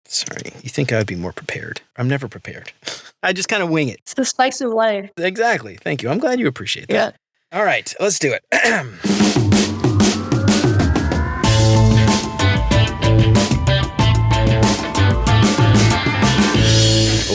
Sorry. You think I would be more prepared. I'm never prepared. I just kind of wing it. It's the spice of life. Exactly. Thank you. I'm glad you appreciate that. Yeah. All right. Let's do it.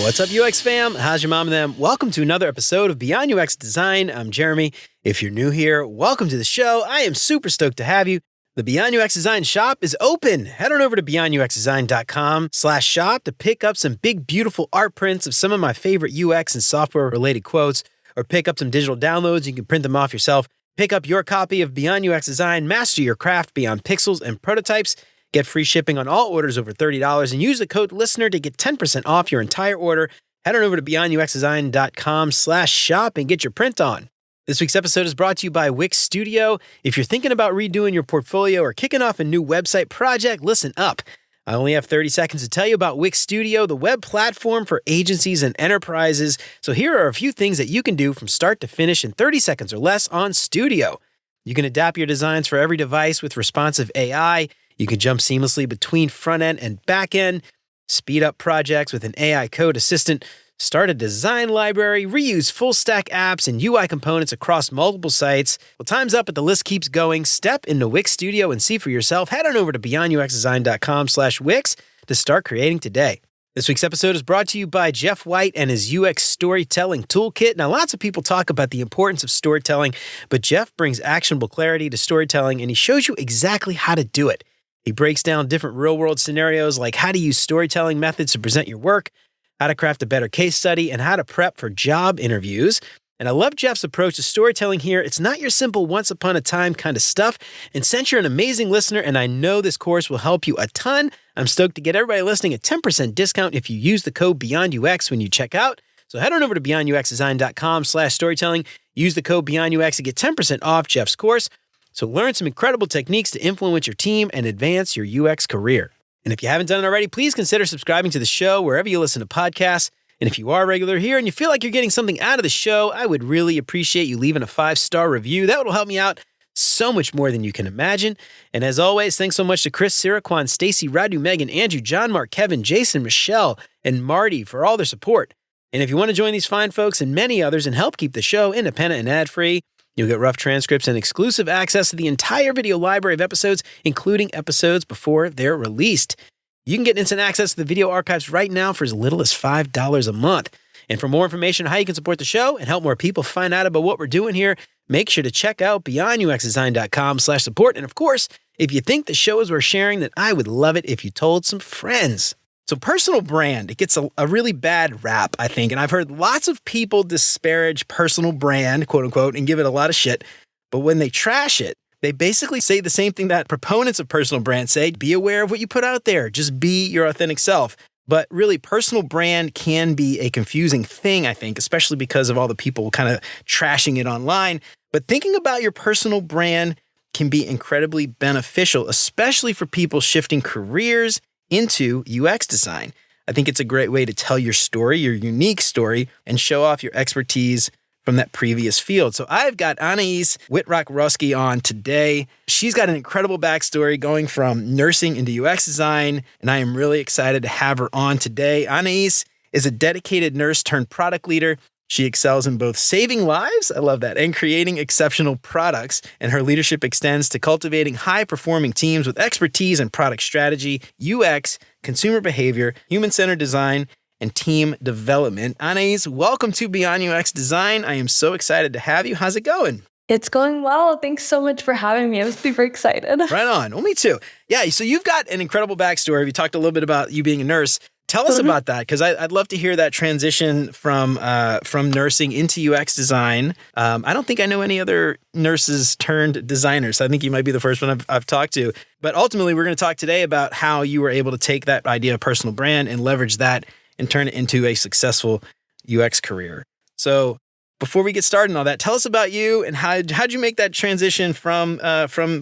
What's up, UX fam? How's your mom and them? Welcome to another episode of Beyond UX Design. I'm Jeremy. If you're new here, welcome to the show. I am super stoked to have you. The Beyond UX Design shop is open. Head on over to beyonduxdesign.com/shop to pick up some big, beautiful art prints of some of my favorite UX and software-related quotes, or pick up some digital downloads. You can print them off yourself. Pick up your copy of Beyond UX Design, master your craft beyond pixels and prototypes. Get free shipping on all orders over $30 and use the code LISTENER to get 10% off your entire order. Head on over to beyonduxdesign.com/shop and get your print on. This week's episode is brought to you by Wix Studio. If you're thinking about redoing your portfolio or kicking off a new website project, listen up. I only have 30 seconds to tell you about Wix Studio, the web platform for agencies and enterprises. So here are a few things that you can do from start to finish in 30 seconds or less on Studio. You can adapt your designs for every device with responsive AI. You can jump seamlessly between front-end and back-end, speed up projects with an AI code assistant, start a design library, reuse full-stack apps and UI components across multiple sites. Well, time's up, but the list keeps going. Step into Wix Studio and see for yourself. Head on over to beyonduxdesign.com/Wix to start creating today. This week's episode is brought to you by Jeff White and his UX Storytelling Toolkit. Now, lots of people talk about the importance of storytelling, but Jeff brings actionable clarity to storytelling, and he shows you exactly how to do it. He breaks down different real-world scenarios like how to use storytelling methods to present your work, how to craft a better case study, and how to prep for job interviews. And I love Jeff's approach to storytelling here. It's not your simple once-upon-a-time kind of stuff. And since you're an amazing listener, and I know this course will help you a ton, I'm stoked to get everybody listening a 10% discount if you use the code BeyondUX when you check out. So head on over to beyonduxdesign.com/storytelling. Use the code BeyondUX to get 10% off Jeff's course. So learn some incredible techniques to influence your team and advance your UX career. And if you haven't done it already, please consider subscribing to the show wherever you listen to podcasts. And if you are a regular here and you feel like you're getting something out of the show, I would really appreciate you leaving a 5-star review. That will help me out so much more than you can imagine. And as always, thanks so much to Chris, Siraquan, Stacy, Radu, Megan, Andrew, John, Mark, Kevin, Jason, Michelle, and Marty for all their support. And if you want to join these fine folks and many others and help keep the show independent and ad-free, you'll get rough transcripts and exclusive access to the entire video library of episodes, including episodes before they're released. You can get instant access to the video archives right now for as little as $5 a month. And for more information on how you can support the show and help more people find out about what we're doing here, make sure to check out beyonduxdesign.com/support. And of course, if you think the show is worth sharing, then I would love it if you told some friends. So personal brand, it gets a really bad rap, I think. And I've heard lots of people disparage personal brand, quote unquote, and give it a lot of shit. But when they trash it, they basically say the same thing that proponents of personal brand say: be aware of what you put out there. Just be your authentic self. But really, personal brand can be a confusing thing, I think, especially because of all the people kind of trashing it online. But thinking about your personal brand can be incredibly beneficial, especially for people shifting careers into UX design. I think it's a great way to tell your story, your unique story, and show off your expertise from that previous field. So I've got Anais Wittrock-Roske on today. She's got an incredible backstory going from nursing into UX design, and I am really excited to have her on today. Anais is a dedicated nurse turned product leader. She excels in both saving lives, I love that, and creating exceptional products. And her leadership extends to cultivating high-performing teams with expertise in product strategy, UX, consumer behavior, human-centered design, and team development. Anais, welcome to Beyond UX Design. I am so excited to have you. How's it going? It's going well. Thanks so much for having me. I'm super excited. Right on. Well, me too. Yeah, so you've got an incredible backstory. We talked a little bit about you being a nurse. Tell us about that, because I'd love to hear that transition from nursing into UX design. I don't think I know any other nurses turned designers. I think you might be the first one I've talked to. But ultimately, we're going to talk today about how you were able to take that idea of personal brand and leverage that and turn it into a successful UX career. So before we get started on all that, tell us about you and how'd you make that transition from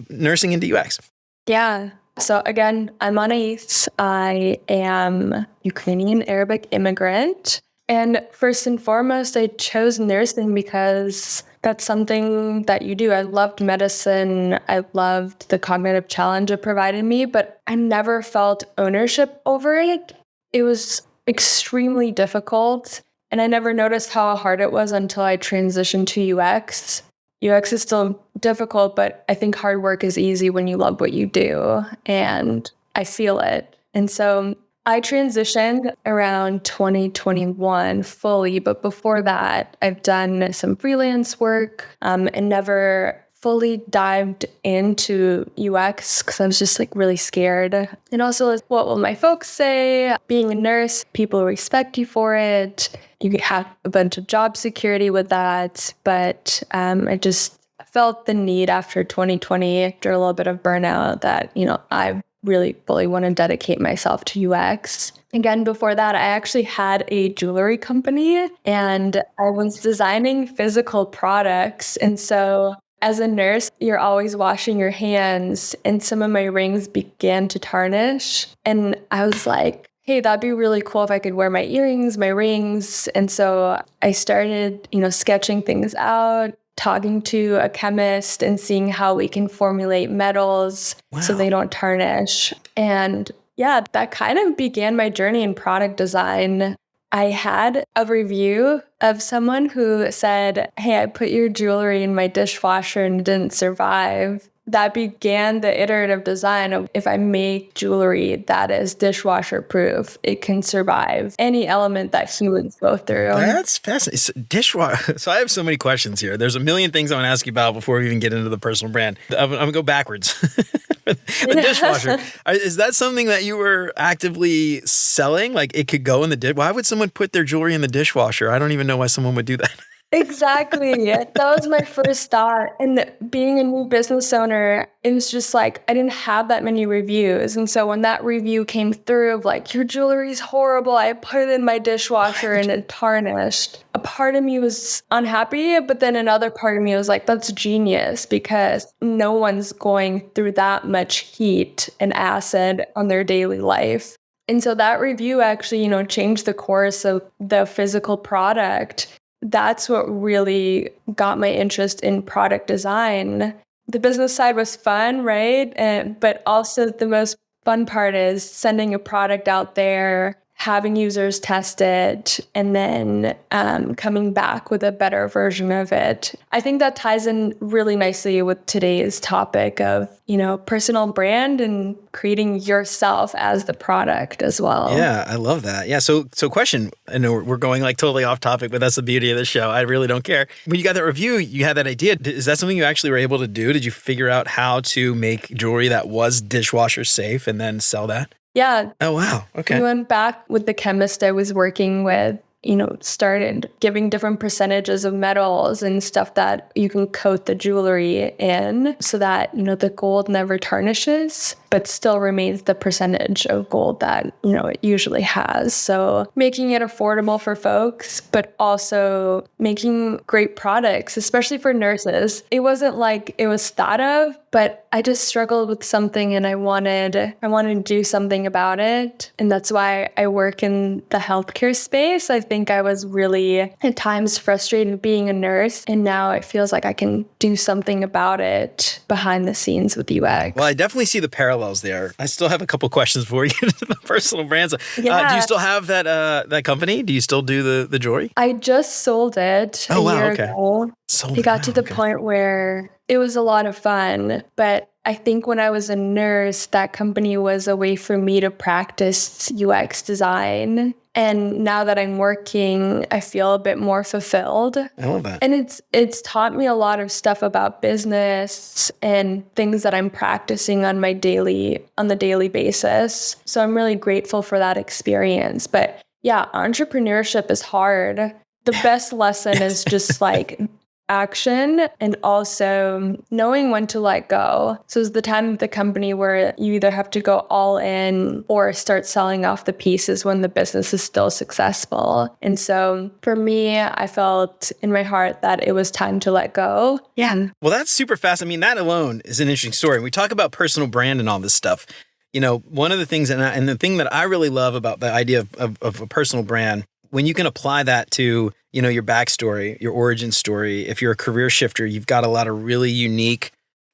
nursing into UX? Yeah. So again, I'm Anais. I am Ukrainian Arabic immigrant. And first and foremost, I chose nursing because that's something that you do. I loved medicine. I loved the cognitive challenge it provided me, but I never felt ownership over it. it was extremely difficult. And I never noticed how hard it was until I transitioned to UX. UX is still difficult, but I think hard work is easy when you love what you do. And I feel it. And so I transitioned around 2021 fully. But before that, I've done some freelance work and never fully dived into UX because I was just like really scared. And also, what will my folks say? Being a nurse, people respect you for it. You have a bunch of job security with that. But I just felt the need after 2020, after a little bit of burnout, that, I really fully want to dedicate myself to UX. Again, before that, I actually had a jewelry company and I was designing physical products. And so as a nurse, you're always washing your hands, and some of my rings began to tarnish. And I was like, hey, that'd be really cool if I could wear my earrings, my rings. And so I started, sketching things out, talking to a chemist and seeing how we can formulate metals so they don't tarnish. And yeah, that kind of began my journey in product design. I had a review of someone who said, hey, I put your jewelry in my dishwasher and it didn't survive. That began the iterative design of, if I make jewelry that is dishwasher proof, it can survive any element that humans go through. That's fascinating. Dishwasher. So I have so many questions here. There's a million things I want to ask you about before we even get into the personal brand. I'm going to go backwards. The dishwasher. Is that something that you were actively selling? Like it could go in the dish? Why would someone put their jewelry in the dishwasher? I don't even know why someone would do that. Exactly. That was my first thought. And being a new business owner, it was just like, I didn't have that many reviews. And so when that review came through of like, your jewelry's horrible, I put it in my dishwasher and it tarnished. A part of me was unhappy, but then another part of me was like, that's genius because no one's going through that much heat and acid on their daily life. And so that review actually, changed the course of the physical product. That's what really got my interest in product design. The business side was fun, right? But also the most fun part is sending a product out there, having users test it, and then coming back with a better version of it. I think that ties in really nicely with today's topic of, personal brand and creating yourself as the product as well. Yeah, I love that. Yeah. So question, I know we're going like totally off topic, but that's the beauty of the show. I really don't care. When you got that review, you had that idea. Is that something you actually were able to do? Did you figure out how to make jewelry that was dishwasher safe and then sell that? Yeah. Oh, wow. Okay. We went back with the chemist I was working with, started giving different percentages of metals and stuff that you can coat the jewelry in so that, the gold never tarnishes, but still remains the percentage of gold that, it usually has. So making it affordable for folks, but also making great products, especially for nurses. It wasn't like it was thought of, but I just struggled with something and I wanted to do something about it. And that's why I work in the healthcare space. I think I was really at times frustrated being a nurse. And now it feels like I can do something about it behind the scenes with UX. Well, I definitely see the parallels there. I still have a couple questions before we get into the personal brands. Yeah. Do you still have that company? Do you still do the jewelry? I just sold it a year ago. It got to the point where it was a lot of fun, but I think when I was a nurse, that company was a way for me to practice UX design. And now that I'm working, I feel a bit more fulfilled. I love that. And it's taught me a lot of stuff about business and things that I'm practicing on the daily basis. So I'm really grateful for that experience. But yeah, entrepreneurship is hard. The best lesson is just like action and also knowing when to let go. So it's the time of the company where you either have to go all in or start selling off the pieces when the business is still successful. And so for me, I felt in my heart that it was time to let go. Yeah. Well, that's super fast. I mean, that alone is an interesting story. We talk about personal brand and all this stuff. One of the things, and the thing that I really love about the idea of a personal brand, when you can apply that to, your backstory, your origin story, if you're a career shifter, you've got a lot of really unique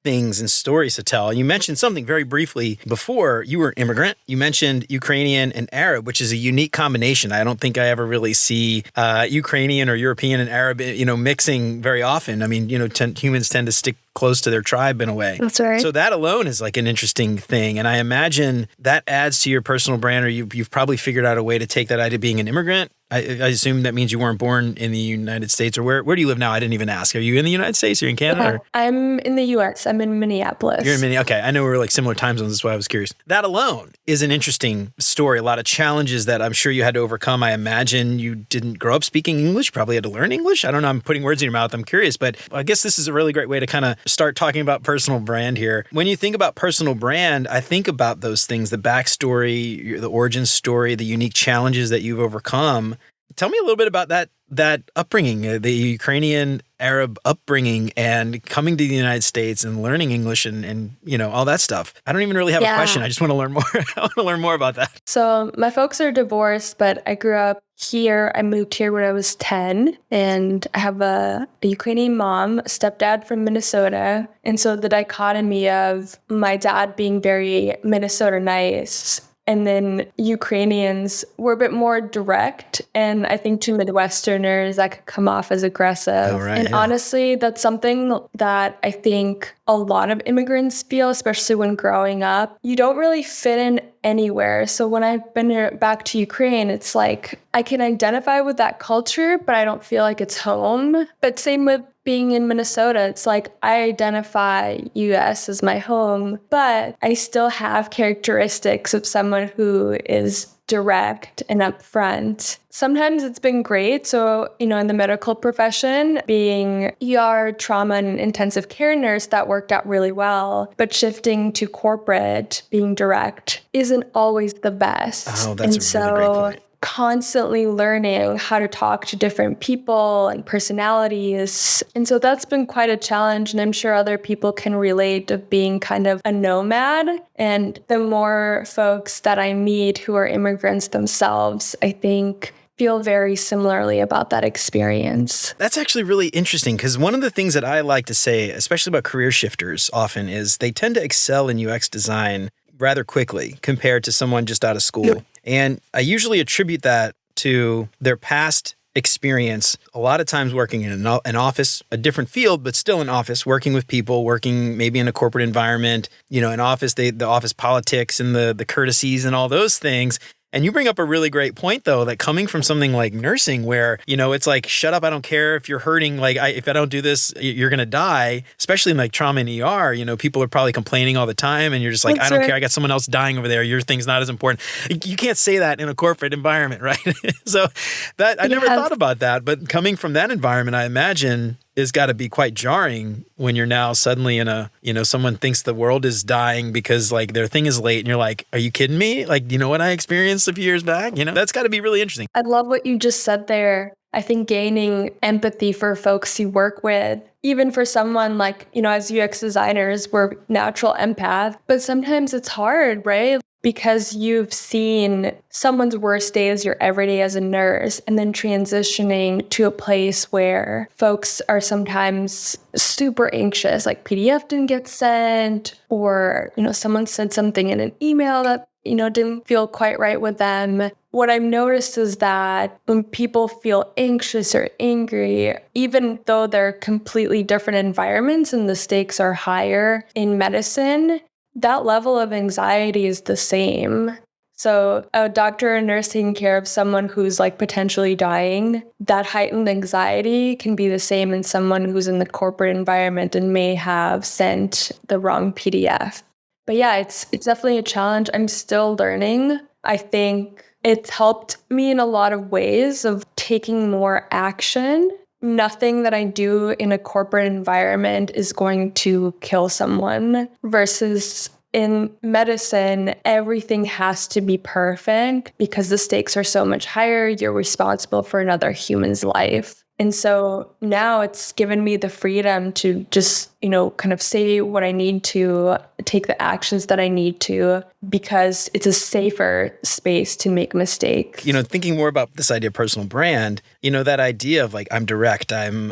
things and stories to tell. You mentioned something very briefly before. You were an immigrant. You mentioned Ukrainian and Arab, which is a unique combination. I don't think I ever really see Ukrainian or European and Arab, mixing very often. I mean, humans tend to stick close to their tribe in a way. That's right. So that alone is like an interesting thing. And I imagine that adds to your personal brand, or you've probably figured out a way to take that idea of being an immigrant. I assume that means you weren't born in the United States, or where do you live now? I didn't even ask. Are you in the United States? Are you in Canada? Yeah, I'm in the U.S. I'm in Minneapolis. You're in Minneapolis. Okay. I know we're like similar time zones. That's why I was curious. That alone is an interesting story. A lot of challenges that I'm sure you had to overcome. I imagine you didn't grow up speaking English. You probably had to learn English. I don't know. I'm putting words in your mouth. I'm curious, but I guess this is a really great way to kind of start talking about personal brand here. When you think about personal brand, I think about those things, the backstory, the origin story, the unique challenges that you've overcome. Tell me a little bit about that upbringing, the Ukrainian Arab upbringing, and coming to the United States and learning English and all that stuff. I don't even really have a question. I just want to learn more. I want to learn more about that. So my folks are divorced, but I grew up here. I moved here when I was 10, and I have a Ukrainian mom, a stepdad from Minnesota. And so the dichotomy of my dad being very Minnesota nice, and then Ukrainians were a bit more direct. And I think to Midwesterners, that could come off as aggressive. Oh, right, and honestly, that's something that I think a lot of immigrants feel, especially when growing up. You don't really fit in anywhere. So when I've been back to Ukraine, it's like I can identify with that culture, but I don't feel like it's home. But same with being in Minnesota, it's like I identify US as my home, but I still have characteristics of someone who is direct and upfront. Sometimes it's been great. So, in the medical profession, being ER, trauma, and intensive care nurse, that worked out really well. But shifting to corporate, being direct, isn't always the best. Oh, that's a really great point. Constantly learning how to talk to different people and personalities. And so that's been quite a challenge. And I'm sure other people can relate to being kind of a nomad. And the more folks that I meet who are immigrants themselves, I think feel very similarly about that experience. That's actually really interesting, because one of the things that I like to say, especially about career shifters often, is they tend to excel in UX design rather quickly compared to someone just out of school. Yep. And I usually attribute that to their past experience, a lot of times working in an office, a different field, but still an office, working with people, working maybe in a corporate environment, an office, the office politics and the courtesies and all those things. And you bring up a really great point, though, that coming from something like nursing where, it's like, shut up, I don't care if you're hurting. Like, if I don't do this, you're going to die, especially in like trauma and ER. People are probably complaining all the time and you're just like, That's I don't care. I got someone else dying over there. Your thing's not as important. You can't say that in a corporate environment, right? So that I never thought about that. But coming from that environment, I imagine it's got to be quite jarring when you're now suddenly in a, someone thinks the world is dying because like their thing is late and you're like, are you kidding me? Like, what I experienced a few years back? That's got to be really interesting. I love what you just said there. I think gaining empathy for folks you work with, even for someone like, as UX designers, we're natural empaths, but sometimes it's hard, right? Because you've seen someone's worst day as your everyday as a nurse, and then transitioning to a place where folks are sometimes super anxious, like PDF didn't get sent, or, someone said something in an email that, didn't feel quite right with them. What I've noticed is that when people feel anxious or angry, even though they're completely different environments and the stakes are higher in medicine, that level of anxiety is the same. So a doctor or nurse taking care of someone who's like potentially dying, that heightened anxiety can be the same in someone who's in the corporate environment and may have sent the wrong PDF. But yeah, it's definitely a challenge. I'm still learning. I think it's helped me in a lot of ways of taking more action. Nothing that I do in a corporate environment is going to kill someone versus in medicine, everything has to be perfect because the stakes are so much higher. You're responsible for another human's life. And so now it's given me the freedom to just, kind of say what I need to, take the actions that I need to, because it's a safer space to make mistakes. Thinking more about this idea of personal brand, that idea of like, I'm direct, I'm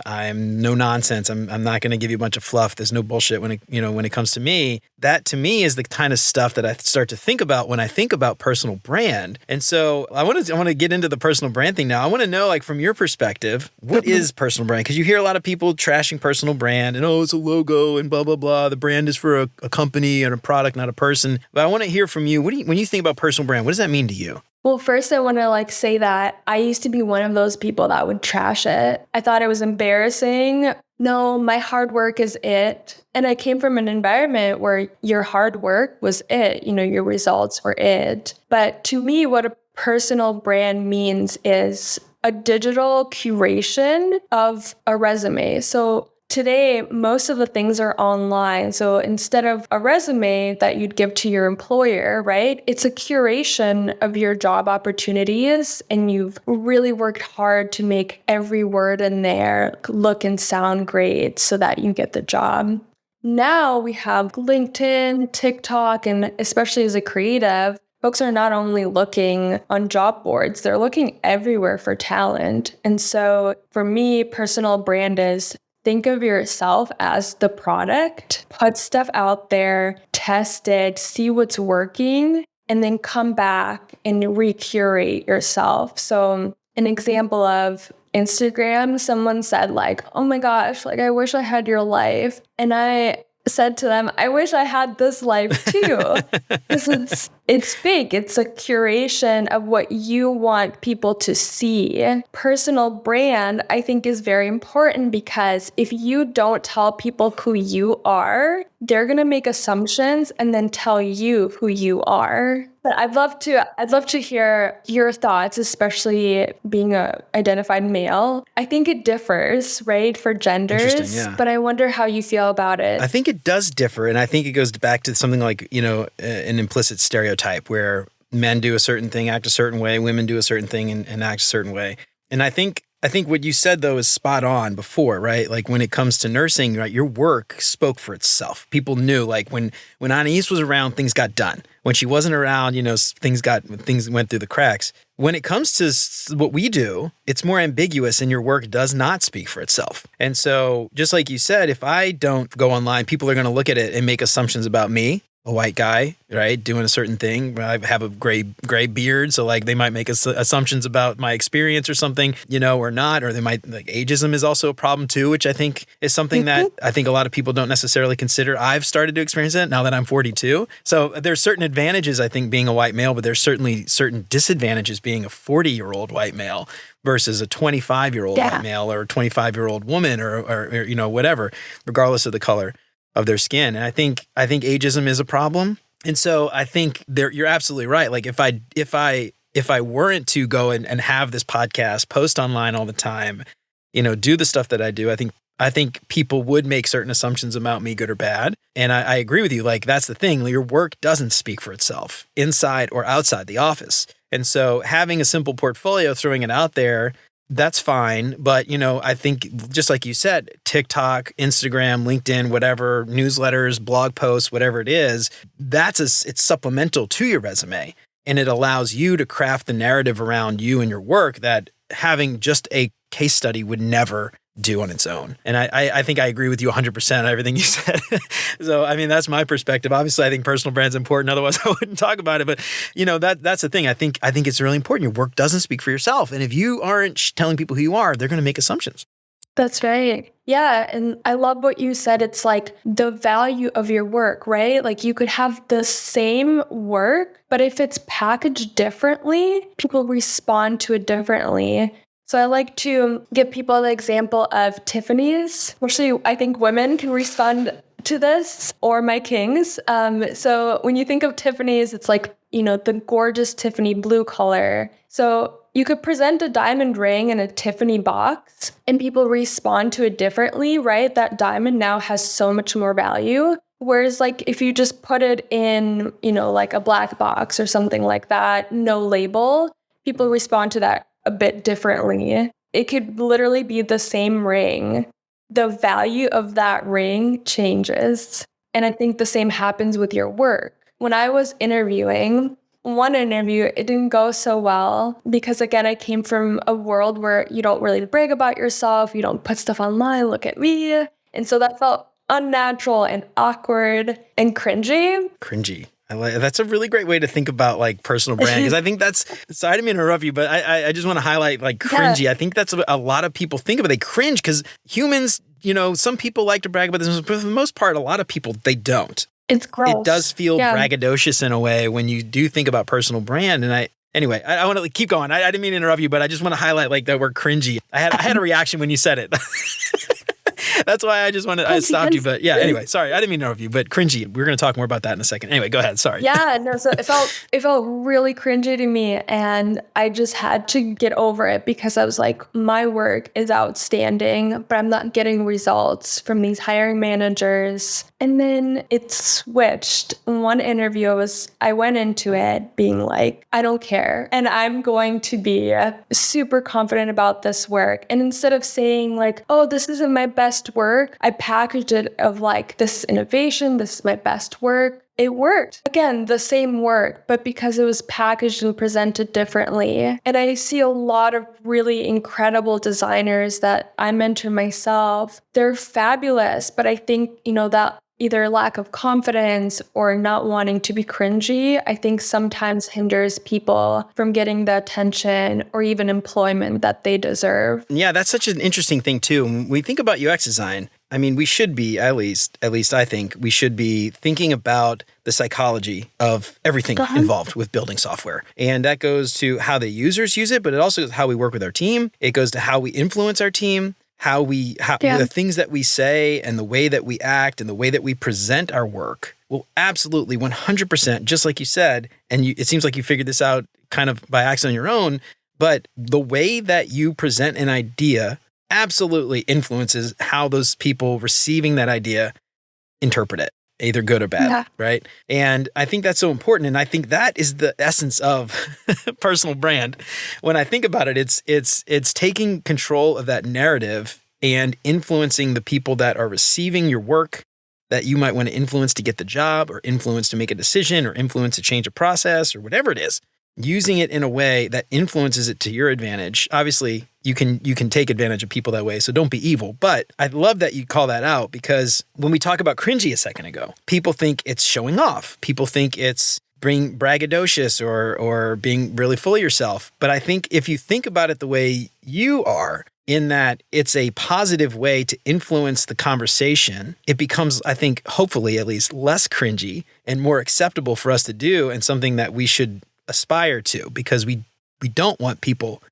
no nonsense, I'm not going to give you a bunch of fluff. There's no bullshit when it comes to me. That to me is the kind of stuff that I start to think about when I think about personal brand. And so I want to get into the personal brand thing now. I want to know, like, from your perspective, what is personal brand? Because you hear a lot of people trashing personal brand and, it's a logo and blah, blah, blah. The brand is for a company and a product, not a person. But I want to hear from you. When you think about personal brand, what does that mean to you? Well, first I want to say that I used to be one of those people that would trash it. I thought it was embarrassing. No, my hard work is it. And I came from an environment where your hard work was it, your results were it. But to me, what a personal brand means is a digital curation of a resume. So today, most of the things are online. So instead of a resume that you'd give to your employer, right? It's a curation of your job opportunities. And you've really worked hard to make every word in there look and sound great so that you get the job. Now we have LinkedIn, TikTok, and especially as a creative, folks are not only looking on job boards, they're looking everywhere for talent. And so for me, personal brand is think of yourself as the product, put stuff out there, test it, see what's working, and then come back and recurate yourself. So an example of Instagram, someone said oh my gosh, I wish I had your life. And I said to them, I wish I had this life too. Because it's fake. It's a curation of what you want people to see. Personal brand, I think, is very important because if you don't tell people who you are, they're going to make assumptions and then tell you who you are. But I'd love to hear your thoughts, especially being a identified male. I think it differs, right, for genders, yeah. But I wonder how you feel about it. I think it does differ, and I think it goes back to something like, an implicit stereotype where men do a certain thing, act a certain way, women do a certain thing and act a certain way. And I think what you said, though, is spot on before, right? Like when it comes to nursing, right, your work spoke for itself. People knew, like when Anais was around, things got done. When she wasn't around, things went through the cracks. When it comes to what we do, it's more ambiguous and your work does not speak for itself. And so just like you said, if I don't go online, people are going to look at it and make assumptions about me, a white guy, right, doing a certain thing. I have a gray beard, so they might make assumptions about my experience or something, or not. Or they might, ageism is also a problem too, which I think is something that I think a lot of people don't necessarily consider. I've started to experience that now that I'm 42. So there's certain advantages, I think, being a white male, but there's certainly certain disadvantages being a 40-year-old white male versus a 25-year-old white male or a 25-year-old woman or whatever, regardless of the color of their skin. And I think ageism is a problem. And so I think you're absolutely right. Like if I weren't to go and have this podcast, post online all the time, do the stuff that I do, I think people would make certain assumptions about me, good or bad. And I agree with you. Like that's the thing. Your work doesn't speak for itself inside or outside the office. And so having a simple portfolio, throwing it out there, that's fine. But, I think just like you said, TikTok, Instagram, LinkedIn, whatever, newsletters, blog posts, whatever it is, it's supplemental to your resume. And it allows you to craft the narrative around you and your work that having just a case study would never do on its own. And I think I agree with you 100% on everything you said. So, that's my perspective. Obviously, I think personal brand's important. Otherwise, I wouldn't talk about it. But, that's the thing. I think it's really important. Your work doesn't speak for yourself. And if you aren't telling people who you are, they're going to make assumptions. That's right. Yeah. And I love what you said. It's like the value of your work, right? Like you could have the same work, but if it's packaged differently, people respond to it differently. So I like to give people the example of Tiffany's. Actually, I think women can respond to this, or my kings. So when you think of Tiffany's, it's the gorgeous Tiffany blue color. So you could present a diamond ring in a Tiffany box and people respond to it differently, right? That diamond now has so much more value. Whereas if you just put it in, a black box or something like that, no label, people respond to that a bit differently. it could literally be the same ring. The value of that ring changes. And I think the same happens with your work. When I was interviewing, one interview, it didn't go so well because, again, I came from a world where you don't really brag about yourself. You don't put stuff online, look at me. And so that felt unnatural and awkward and cringy. Cringy. That's a really great way to think about like personal brand, because I think that's, sorry, I didn't mean to interrupt you, but I just want to highlight like cringy. Yeah. I think that's what a lot of people think of it. They cringe because humans, some people like to brag about this, but for the most part, a lot of people, they don't. It's gross. It does feel braggadocious in a way when you do think about personal brand. And I want to keep going. I didn't mean to interrupt you, but I just want to highlight like that word cringy. I had a reaction when you said it. That's why I stopped you. But yeah, anyway, sorry. I didn't mean to interrupt you, but cringy. We're going to talk more about that in a second. Anyway, go ahead. Sorry. Yeah, no, so it felt really cringy to me. And I just had to get over it because I was like, my work is outstanding, but I'm not getting results from these hiring managers. And then it switched. In one interview, I went into it being like, I don't care. And I'm going to be super confident about this work. And instead of saying like, oh, this isn't my best work, I packaged it of like, this is innovation, this is my best work. It worked. Again, the same work, but because it was packaged and presented differently. And I see a lot of really incredible designers that I mentor myself. They're fabulous, but I think, that either lack of confidence or not wanting to be cringy, I think sometimes hinders people from getting the attention or even employment that they deserve. Yeah, that's such an interesting thing too. When we think about UX design, I mean, we should be, at least I think, we should be thinking about the psychology of everything involved with building software. And that goes to how the users use it, but it also is how we work with our team. It goes to how we influence our team, the things that we say and the way that we act and the way that we present our work will absolutely 100%, just like you said, and it seems like you figured this out kind of by accident on your own, but the way that you present an idea absolutely influences how those people receiving that idea interpret it, either good or bad, right? And I think that's so important. And I think that is the essence of personal brand. When I think about it, it's taking control of that narrative and influencing the people that are receiving your work that you might want to influence to get the job or influence to make a decision or influence to change a process or whatever it is. Using it in a way that influences it to your advantage. Obviously, you can take advantage of people that way, so don't be evil. But I love that you call that out, because when we talk about cringy a second ago, people think it's showing off. People think it's being braggadocious or being really full of yourself. But I think if you think about it the way you are, in that it's a positive way to influence the conversation, it becomes, I think, hopefully at least less cringy and more acceptable for us to do, and something that we should aspire to, because we don't want people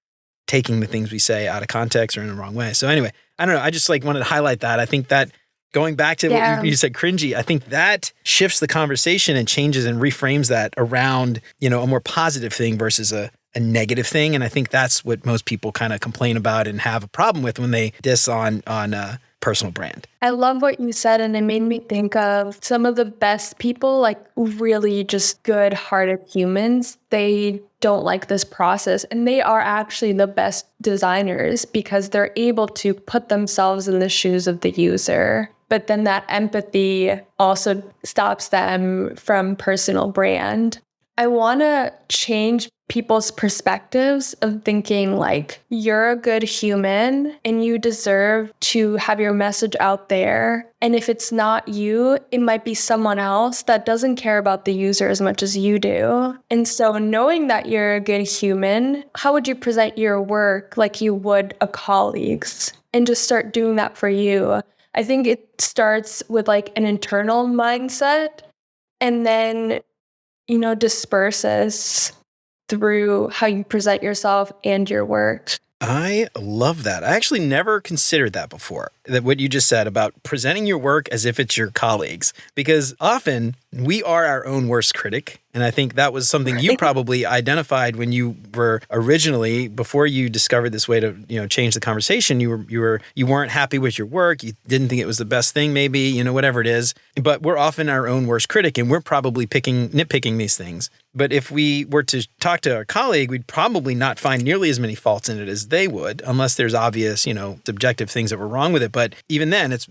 taking the things we say out of context or in the wrong way. So anyway, I don't know. I just wanted to highlight that. I think that going back to what you said, cringy, I think that shifts the conversation and changes and reframes that around, a more positive thing versus a negative thing. And I think that's what most people kind of complain about and have a problem with when they diss on personal brand. I love what you said, and it made me think of some of the best people, like really just good-hearted humans. They don't like this process, and they are actually the best designers because they're able to put themselves in the shoes of the user. But then that empathy also stops them from personal brand. I want to change people's perspectives of thinking like, you're a good human and you deserve to have your message out there. And if it's not you, it might be someone else that doesn't care about the user as much as you do. And so knowing that you're a good human, how would you present your work like you would a colleague's? And just start doing that for you. I think it starts with like an internal mindset, and then disperses through how you present yourself and your work. I love that. I actually never considered that before, that what you just said about presenting your work as if it's your colleagues, because often We are our own worst critic. And I think that was something you probably identified when you were originally, before you discovered this way to, change the conversation, you weren't happy with your work. You didn't think it was the best thing, maybe, whatever it is. But we're often our own worst critic, and we're probably nitpicking these things. But if we were to talk to our colleague, we'd probably not find nearly as many faults in it as they would, unless there's obvious, subjective things that were wrong with it. But even then, it's,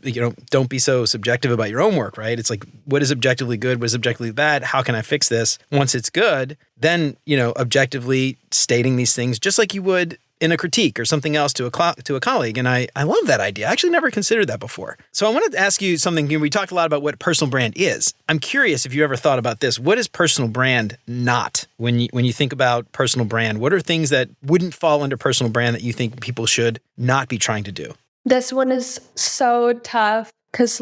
don't be so subjective about your own work, right? It's like, what is objectively good? What is objectively bad? How can I fix this? Once it's good, then, objectively stating these things just like you would in a critique or something else to a colleague. And I love that idea. I actually never considered that before. So I wanted to ask you something. We talked a lot about what personal brand is. I'm curious if you ever thought about this. What is personal brand not? When you think about personal brand, what are things that wouldn't fall under personal brand that you think people should not be trying to do? This one is so tough because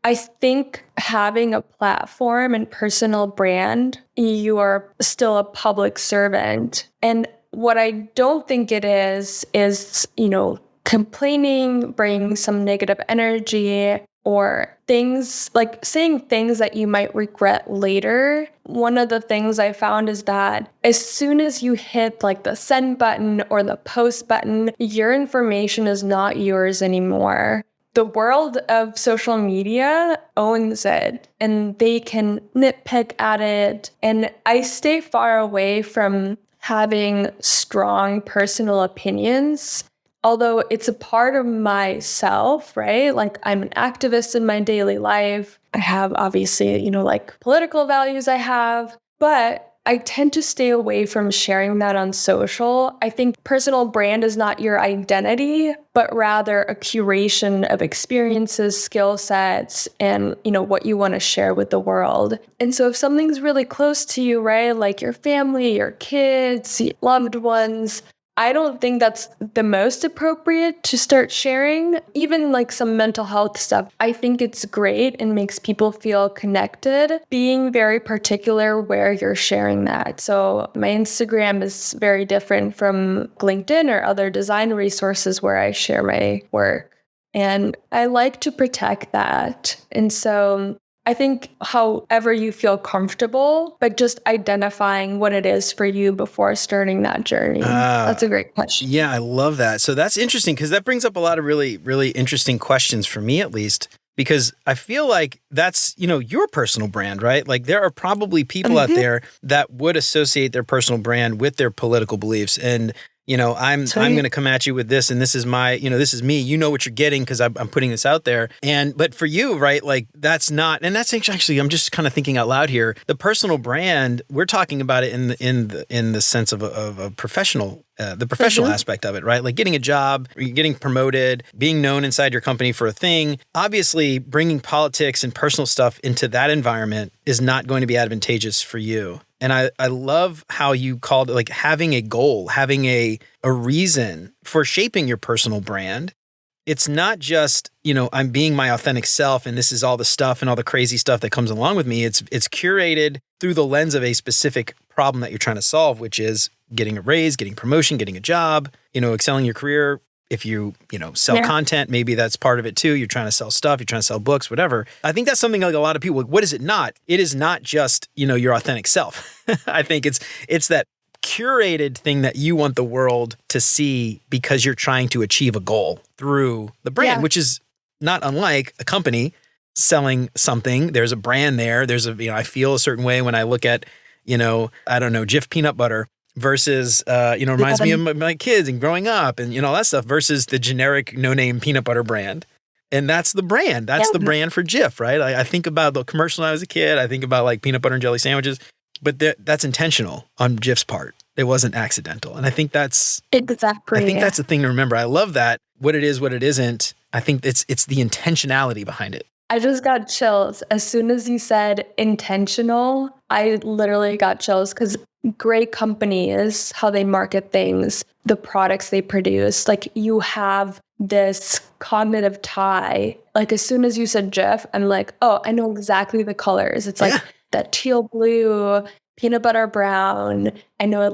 I think having a platform and personal brand, you are still a public servant. And what I don't think it is, complaining, bringing some negative energy, or things like saying things that you might regret later. One of the things I found is that as soon as you hit the send button or the post button, your information is not yours anymore. The world of social media owns it, and they can nitpick at it. And I stay far away from having strong personal opinions, although it's a part of myself, right? I'm an activist in my daily life. I have obviously, political values I have, but I tend to stay away from sharing that on social. I think personal brand is not your identity, but rather a curation of experiences, skill sets, and, what you want to share with the world. And so if something's really close to you, right, like your family, your kids, loved ones, I don't think that's the most appropriate to start sharing. Even some mental health stuff, I think it's great and makes people feel connected, being very particular where you're sharing that. So my Instagram is very different from LinkedIn or other design resources where I share my work. And I like to protect that. And so I think however you feel comfortable, but just identifying what it is for you before starting that journey. That's a great question. Yeah, I love that. So that's interesting because that brings up a lot of really, really interesting questions for me, at least, because I feel like that's, your personal brand, right? There are probably people out there that would associate their personal brand with their political beliefs. And I'm going to come at you with this, and this is my, this is me. You know what you're getting because I'm putting this out there. But for you, right, that's not, and that's actually, I'm just kind of thinking out loud here. The personal brand, we're talking about it in the sense of a professional. The professional aspect of it, right? Getting a job, getting promoted, being known inside your company for a thing. Obviously, bringing politics and personal stuff into that environment is not going to be advantageous for you. And I love how you called it having a goal, having a reason for shaping your personal brand. It's not just, I'm being my authentic self and this is all the stuff and all the crazy stuff that comes along with me. It's curated through the lens of a specific problem that you're trying to solve, which is getting a raise, getting promotion, getting a job, excelling your career. If you sell content, maybe that's part of it too. You're trying to sell stuff, you're trying to sell books, whatever. I think that's something a lot of people, what is it not? It is not just, your authentic self. I think it's that curated thing that you want the world to see because you're trying to achieve a goal through the brand, which is not unlike a company selling something. There's a brand there. There's I feel a certain way when I look at, I don't know, Jif peanut butter versus, reminds me of my kids and growing up and, all that stuff versus the generic no-name peanut butter brand. And that's the brand. That's the brand for Jif, right? I think about the commercial when I was a kid. I think about peanut butter and jelly sandwiches, but that's intentional on Jif's part. It wasn't accidental. And I think that's exactly. I think that's the thing to remember. I love that. What it is, what it isn't. I think it's the intentionality behind it. I just got chills. As soon as you said intentional, I literally got chills because great companies, how they market things, the products they produce, you have this cognitive tie. As soon as you said Jif, I'm oh, I know exactly the colors. It's that teal blue, peanut butter brown. I know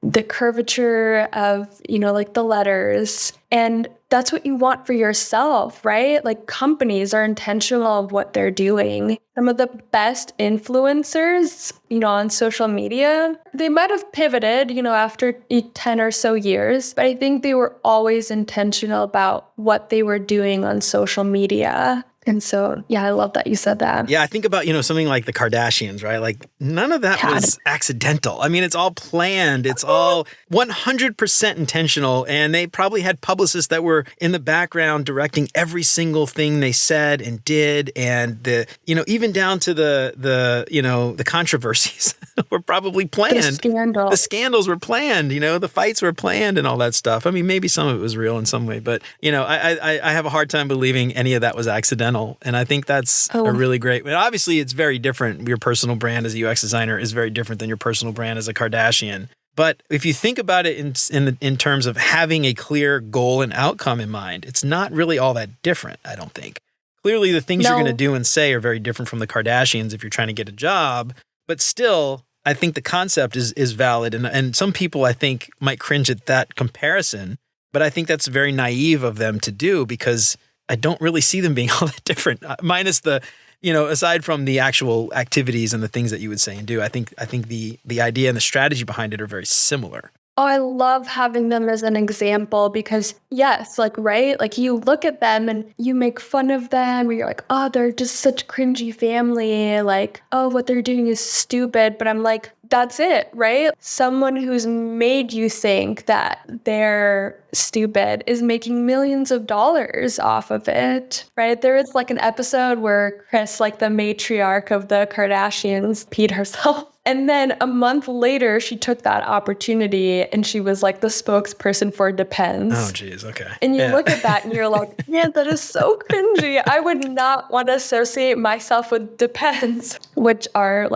the curvature of, the letters. And that's what you want for yourself, right? Like companies are intentional of what they're doing. Some of the best influencers, on social media, they might have pivoted, after 10 or so years, but I think they were always intentional about what they were doing on social media. And so, yeah, I love that you said that. Yeah, I think about, something like the Kardashians, right? Like none of that was accidental. I mean, it's all planned. It's all 100% intentional. And they probably had publicists that were in the background directing every single thing they said and did. And even down to the controversies were probably planned. The scandals were planned, the fights were planned and all that stuff. I mean, maybe some of it was real in some way, but, I have a hard time believing any of that was accidental. And I think that's a really great, obviously it's very different. Your personal brand as a UX designer is very different than your personal brand as a Kardashian. But if you think about it in terms of having a clear goal and outcome in mind, it's not really all that different, I don't think. Clearly the things you're going to do and say are very different from the Kardashians if you're trying to get a job, but still, I think the concept is valid. And some people I think might cringe at that comparison, but I think that's very naive of them to do because I don't really see them being all that different, minus the, aside from the actual activities and the things that you would say and do. I think the idea and the strategy behind it are very similar. Oh, I love having them as an example because yes, right? Like you look at them and you make fun of them or you're like, oh, they're just such cringy family. Like, oh, what they're doing is stupid. But I'm like, that's it, right? Someone who's made you think that they're stupid is making millions of dollars off of it, right? There is an episode where Kris, the matriarch of the Kardashians, peed herself. And then a month later, she took that opportunity and she was the spokesperson for Depends. Oh, geez. Okay. And you look at that and you're like, man, that is so cringy. I would not want to associate myself with Depends, which are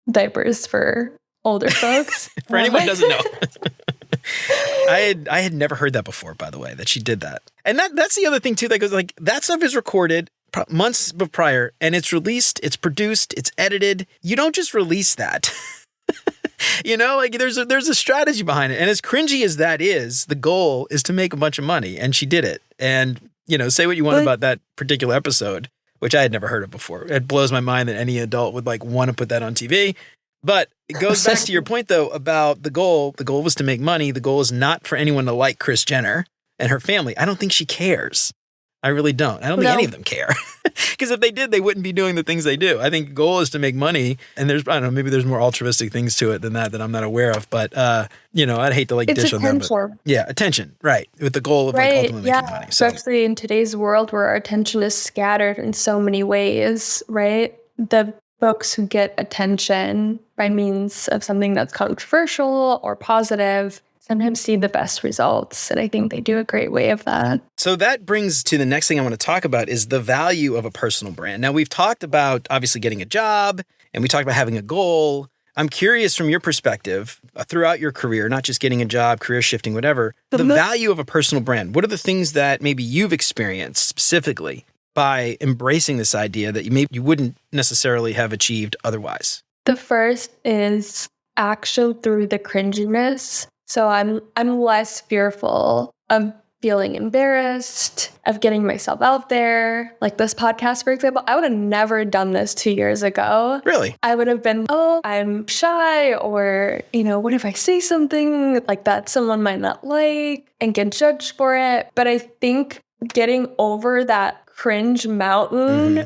diapers for older folks. For anyone who doesn't know. I had never heard that before, by the way, that she did that. And that's the other thing too, that goes that stuff is recorded months prior and it's released, it's produced, it's edited. You don't just release that. There's a strategy behind it. And as cringy as that is, the goal is to make a bunch of money. And she did it. And, say what you want about that particular episode, which I had never heard of before. It blows my mind that any adult would want to put that on TV. But it goes back to your point though, about the goal. The goal was to make money. The goal is not for anyone to like Kris Jenner and her family. I don't think she cares. I really don't. I don't think any of them care. Because if they did, they wouldn't be doing the things they do. I think the goal is to make money. And I don't know, maybe there's more altruistic things to it than that I'm not aware of. But, I'd hate to dish on them. But, yeah, attention. Right. With the goal of ultimately making money. So. Especially in today's world where our attention is scattered in so many ways, right? The folks who get attention by means of something that's controversial or positive sometimes see the best results. And I think they do a great way of that. So that brings to the next thing I want to talk about is the value of a personal brand. Now, we've talked about obviously getting a job and we talked about having a goal. I'm curious from your perspective throughout your career, not just getting a job, career shifting, whatever, the value of a personal brand. What are the things that maybe you've experienced specifically by embracing this idea that you wouldn't necessarily have achieved otherwise? The first is action through the cringiness. So I'm less fearful of feeling embarrassed, of getting myself out there. Like this podcast, for example, I would have never done this 2 years ago. Really? I would have been, I'm shy, or, what if I say something that someone might not like and get judged for it? But I think getting over that cringe mountain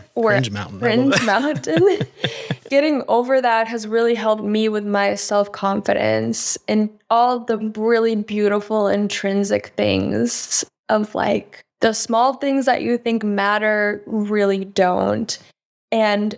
getting over that has really helped me with my self-confidence and all the really beautiful intrinsic things of the small things that you think matter really don't. And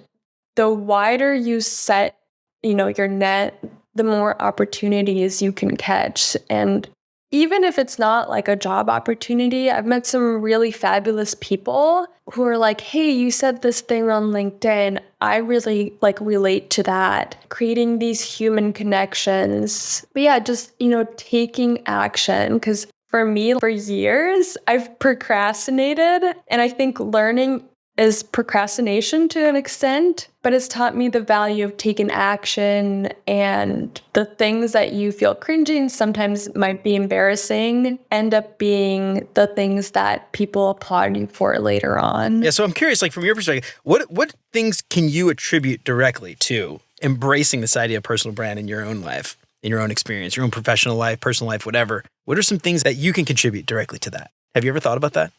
the wider you set, your net, the more opportunities you can catch. And even if it's not a job opportunity, I've met some really fabulous people who are like, hey, you said this thing on LinkedIn. I really relate to that. Creating these human connections. But yeah, just, taking action. Because for me, for years, I've procrastinated. And I think learning is procrastination to an extent, but it's taught me the value of taking action, and the things that you feel cringy and sometimes might be embarrassing end up being the things that people applaud you for later on. Yeah, so I'm curious, like from your perspective, what things can you attribute directly to embracing this idea of personal brand in your own life, in your own experience, your own professional life, personal life, whatever? What are some things that you can contribute directly to that? Have you ever thought about that?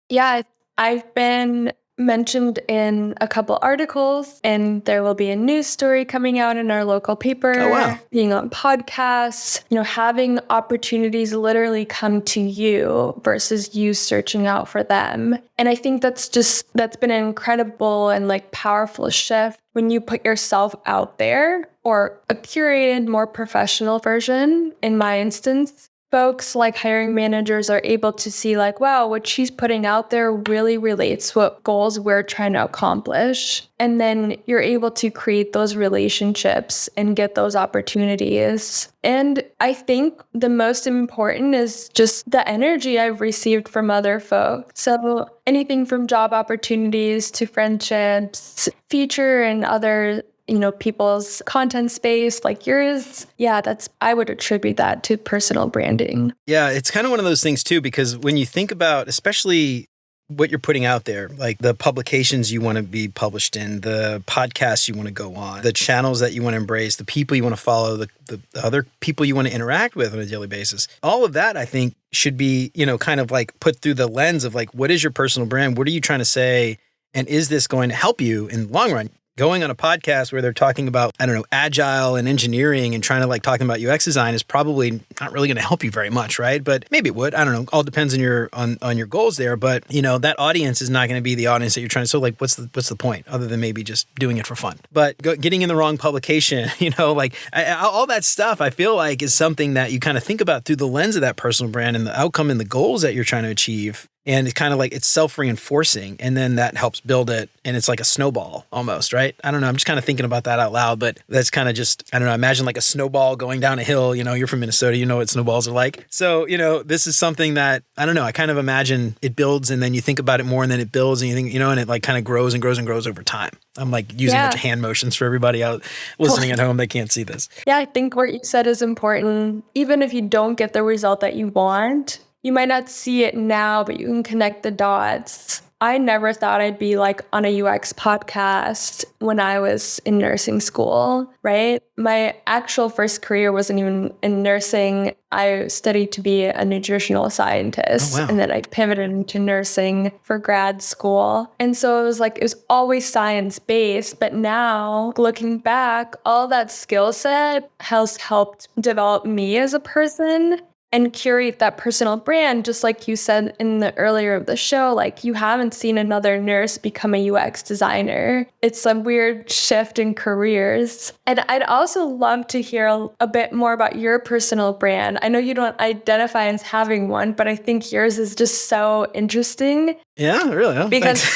Yeah, I've been mentioned in a couple articles, and there will be a news story coming out in our local paper. Oh, wow. Being on podcasts, having opportunities literally come to you versus you searching out for them. And I think that's been an incredible and like powerful shift when you put yourself out there, or a curated, more professional version. In my instance, folks like hiring managers are able to see like, wow, what she's putting out there really relates what goals we're trying to accomplish. And then you're able to create those relationships and get those opportunities. And I think the most important is just the energy I've received from other folks. So anything from job opportunities to friendships, feature and other people's content space like yours. Yeah, I would attribute that to personal branding. Yeah, it's kind of one of those things too, because when you think about, especially what you're putting out there, like the publications you want to be published in, the podcasts you want to go on, the channels that you want to embrace, the people you want to follow, the other people you want to interact with on a daily basis, all of that, I think, should be, kind of like put through the lens of like, what is your personal brand? What are you trying to say? And is this going to help you in the long run? Going on a podcast where they're talking about, agile and engineering and trying to like talking about UX design is probably not really going to help you very much, right? But maybe it would. I don't know. All depends on your goals there. But that audience is not going to be the audience that you're trying to. So like, what's the point other than maybe just doing it for fun? But getting in the wrong publication, all that stuff, I feel like is something that you kind of think about through the lens of that personal brand and the outcome and the goals that you're trying to achieve. And it's kind of like it's self-reinforcing, and then that helps build it, and it's like a snowball almost, right? I don't know. I'm just kind of thinking about that out loud, but that's kind of just, imagine like a snowball going down a hill. You're from Minnesota, you know what snowballs are like. So, this is something that, I kind of imagine it builds, and then you think about it more, and then it builds, and you think, and it like kind of grows and grows and grows over time. I'm like using a bunch of hand motions for everybody out listening at home. They can't see this. Yeah, I think what you said is important. Even if you don't get the result that you want, you might not see it now, but you can connect the dots. I never thought I'd be like on a UX podcast when I was in nursing school, right? My actual first career wasn't even in nursing. I studied to be a nutritional scientist. Oh, wow. And then I pivoted into nursing for grad school. And so it was always science-based. But now, looking back, all that skill set has helped develop me as a person and curate that personal brand, just like you said in the earlier of the show. Like, you haven't seen another nurse become a UX designer. It's a weird shift in careers. And I'd also love to hear a bit more about your personal brand. I know you don't identify as having one, but I think yours is just so interesting. Yeah, really? Oh, because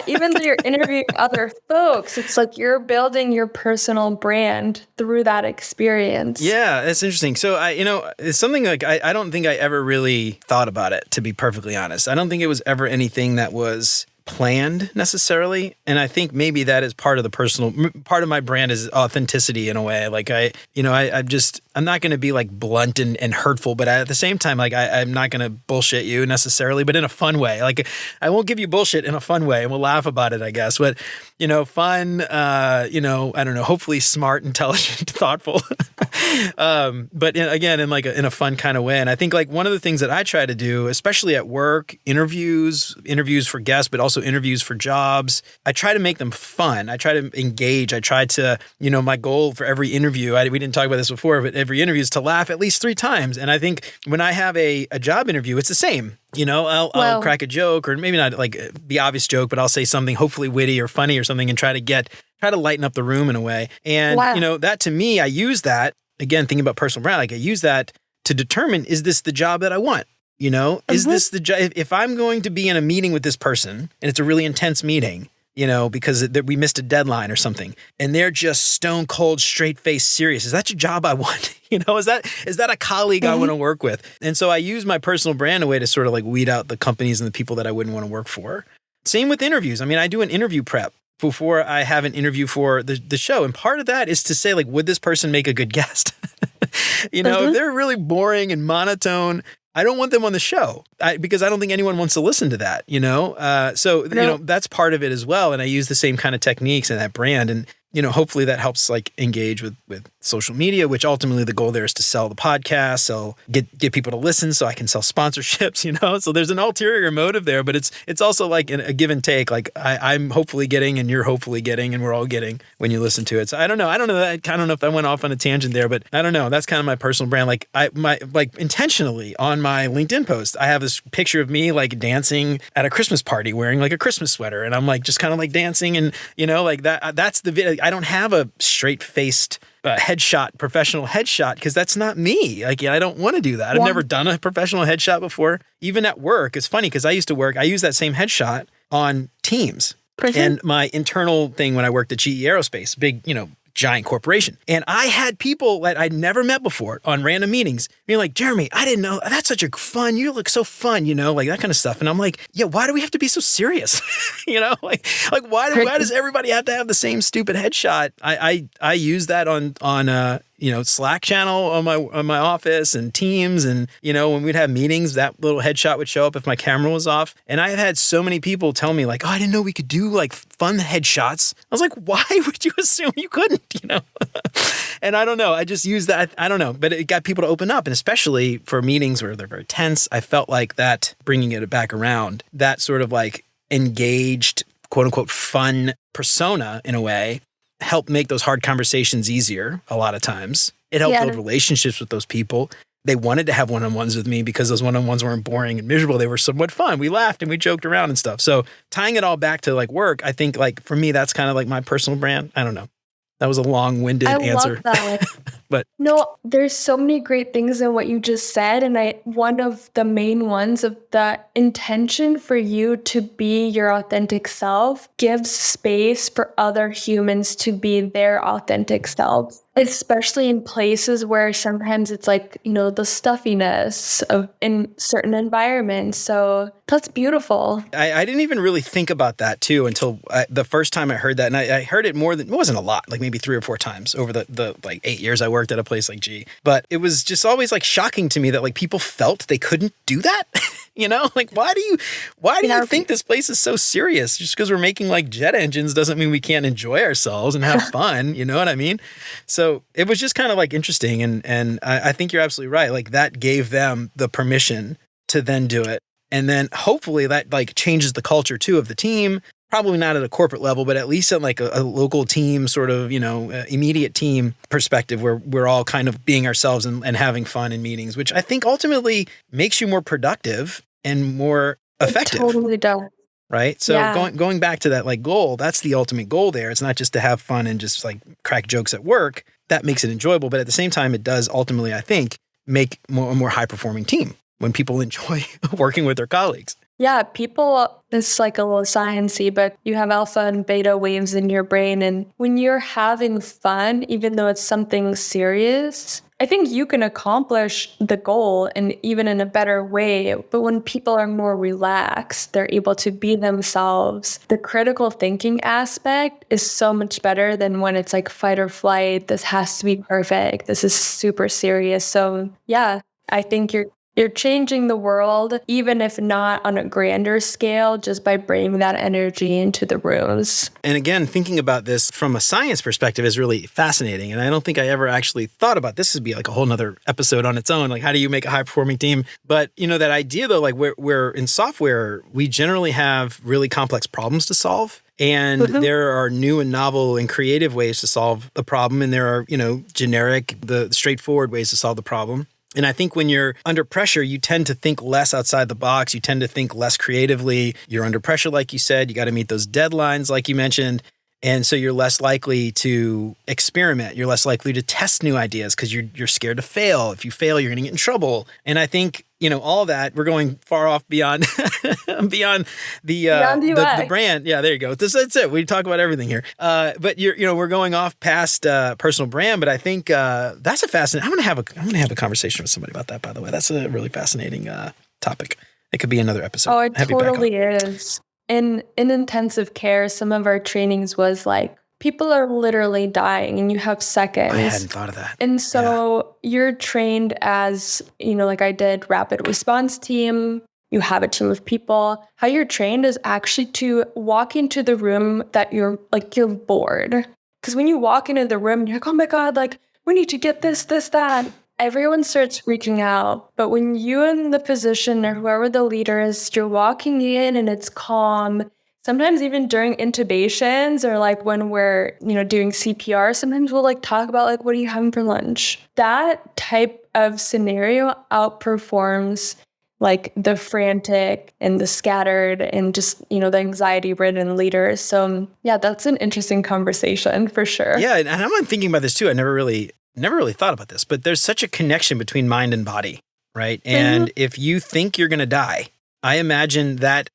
even though you're interviewing other folks, it's like you're building your personal brand through that experience. Yeah, that's interesting. So it's something like I don't think I ever really thought about it, to be perfectly honest. I don't think it was ever anything that was planned necessarily. And I think maybe that is part of part of my brand is authenticity in a way. Like I'm not going to be like blunt and hurtful, but at the same time, like I'm not going to bullshit you necessarily, but in a fun way. Like I won't give you bullshit in a fun way, and we'll laugh about it, I guess. But fun, I don't know, hopefully smart, intelligent, thoughtful. But again, in a fun kind of way. And I think like one of the things that I try to do, especially at work, interviews for guests, but also interviews for jobs, I try to make them fun. I try to engage. I try to, my goal for every interview, we didn't talk about this before, but every interview is to laugh at least 3 times. And I think when I have a job interview, it's the same. I'll crack a joke, or maybe not like the obvious joke, but I'll say something hopefully witty or funny or something and try to lighten up the room in a way. And, that to me, I use that, again, thinking about personal brand, like I use that to determine, is this the job that I want? Is this the job? If I'm going to be in a meeting with this person and it's a really intense meeting, because we missed a deadline or something, and they're just stone cold, straight face serious, is that your job I want? Is that a colleague I want to work with? And so I use my personal brand a way to sort of like weed out the companies and the people that I wouldn't want to work for. Same with interviews. I mean, I do an interview prep before I have an interview for the show. And part of that is to say, like, would this person make a good guest? If they're really boring and monotone, I don't want them on the show because I don't think anyone wants to listen to that, that's part of it as well. And I use the same kind of techniques in that brand. And, hopefully that helps like engage with social media, which ultimately the goal there is to sell the podcast, get people to listen so I can sell sponsorships, so there's an ulterior motive there, but it's also like a give and take. Like I'm hopefully getting and you're hopefully getting and we're all getting when you listen to it. So I don't know if I went off on a tangent there, but I don't know. That's kind of my personal brand. Like intentionally on my LinkedIn post, I have this picture of me like dancing at a Christmas party wearing like a Christmas sweater. And I'm like, just kind of like dancing and, like that's the video. I don't have a straight faced professional headshot, because that's not me. Like, I don't want to do that. I've never done a professional headshot before. Even at work, it's funny because I used that same headshot on Teams. And my internal thing when I worked at GE Aerospace, big, giant corporation. And I had people that I'd never met before on random meetings being like, Jeremy, I didn't know, that's such a fun, you look so fun, like that kind of stuff. And I'm like, yeah, why do we have to be so serious? Like why does everybody have to have the same stupid headshot? I use that on Slack channel on my office and Teams. And, when we'd have meetings, that little headshot would show up if my camera was off. And I've had so many people tell me like, oh, I didn't know we could do like fun headshots. I was like, why would you assume you couldn't, And I don't know. I just use that. I don't know. But it got people to open up. And especially for meetings where they're very tense, I felt like that, bringing it back around, that sort of like engaged, quote unquote, fun persona in a way, help make those hard conversations easier a lot of times. It helped build relationships with those people. They wanted to have one-on-ones with me because those one-on-ones weren't boring and miserable. They were somewhat fun. We laughed and we joked around and stuff. So tying it all back to like work, I think like for me, that's kind of like my personal brand. I don't know. That was a long-winded answer. I love that. But no, there's so many great things in what you just said. And one of the main ones of the intention for you to be your authentic self gives space for other humans to be their authentic selves, especially in places where sometimes it's like, the stuffiness in certain environments. So that's beautiful. I didn't even really think about that too until the first time I heard that. And I heard it it wasn't a lot, like maybe 3 or 4 times over the like 8 years I worked at a place like G. But it was just always like shocking to me that like people felt they couldn't do that. Like why do you think this place is so serious? Just because we're making like jet engines doesn't mean we can't enjoy ourselves and have fun. You know what I mean? So it was just kind of like interesting. And I think you're absolutely right. Like that gave them the permission to then do it. And then hopefully that like changes the culture too of the team. Probably not at a corporate level, but at least at like a local team sort of, immediate team perspective where we're all kind of being ourselves and having fun in meetings, which I think ultimately makes you more productive and more effective. It totally does. Right? So going back to that like goal, that's the ultimate goal there. It's not just to have fun and just like crack jokes at work. That makes it enjoyable. But at the same time, it does ultimately, I think, make a more high performing team when people enjoy working with their colleagues. Yeah, it's like a little sciencey, but you have alpha and beta waves in your brain. And when you're having fun, even though it's something serious, I think you can accomplish the goal and even in a better way. But when people are more relaxed, they're able to be themselves. The critical thinking aspect is so much better than when it's like fight or flight. This has to be perfect. This is super serious. So yeah, I think you're changing the world, even if not on a grander scale, just by bringing that energy into the rooms. And again, thinking about this from a science perspective is really fascinating. And I don't think I ever actually thought about this would be like a whole nother episode on its own. Like, how do you make a high performing team? But that idea though, like where in software, we generally have really complex problems to solve. And there are new and novel and creative ways to solve the problem. And there are, generic, the straightforward ways to solve the problem. And I think when you're under pressure, you tend to think less outside the box. You tend to think less creatively. You're under pressure, like you said. You got to meet those deadlines, like you mentioned. And so you're less likely to experiment. You're less likely to test new ideas because you're scared to fail. If you fail, you're going to get in trouble. And I think, all that, we're going far off beyond beyond the brand. Yeah, there you go. That's it. We talk about everything here. But we're going off past personal brand. But I think that's a fascinating. I'm gonna have a conversation with somebody about that. By the way, that's a really fascinating topic. It could be another episode. Oh, it totally is. in intensive care, some of our trainings was like, people are literally dying and you have seconds. I hadn't thought of that. And so you're trained as, like I did rapid response team. You have a team of people. How you're trained is actually to walk into the room that you're bored. Because when you walk into the room, you're like, oh my God, like we need to get this, that. Everyone starts freaking out. But when you and the physician or whoever the leader is, you're walking in and it's calm. Sometimes even during intubations or like when we're, doing CPR, sometimes we'll like talk about like, what are you having for lunch? That type of scenario outperforms like the frantic and the scattered and just, the anxiety-ridden leaders. So yeah, that's an interesting conversation for sure. Yeah, and I'm thinking about this too. I never really thought about this, but there's such a connection between mind and body, right? And if you think you're going to die, I imagine that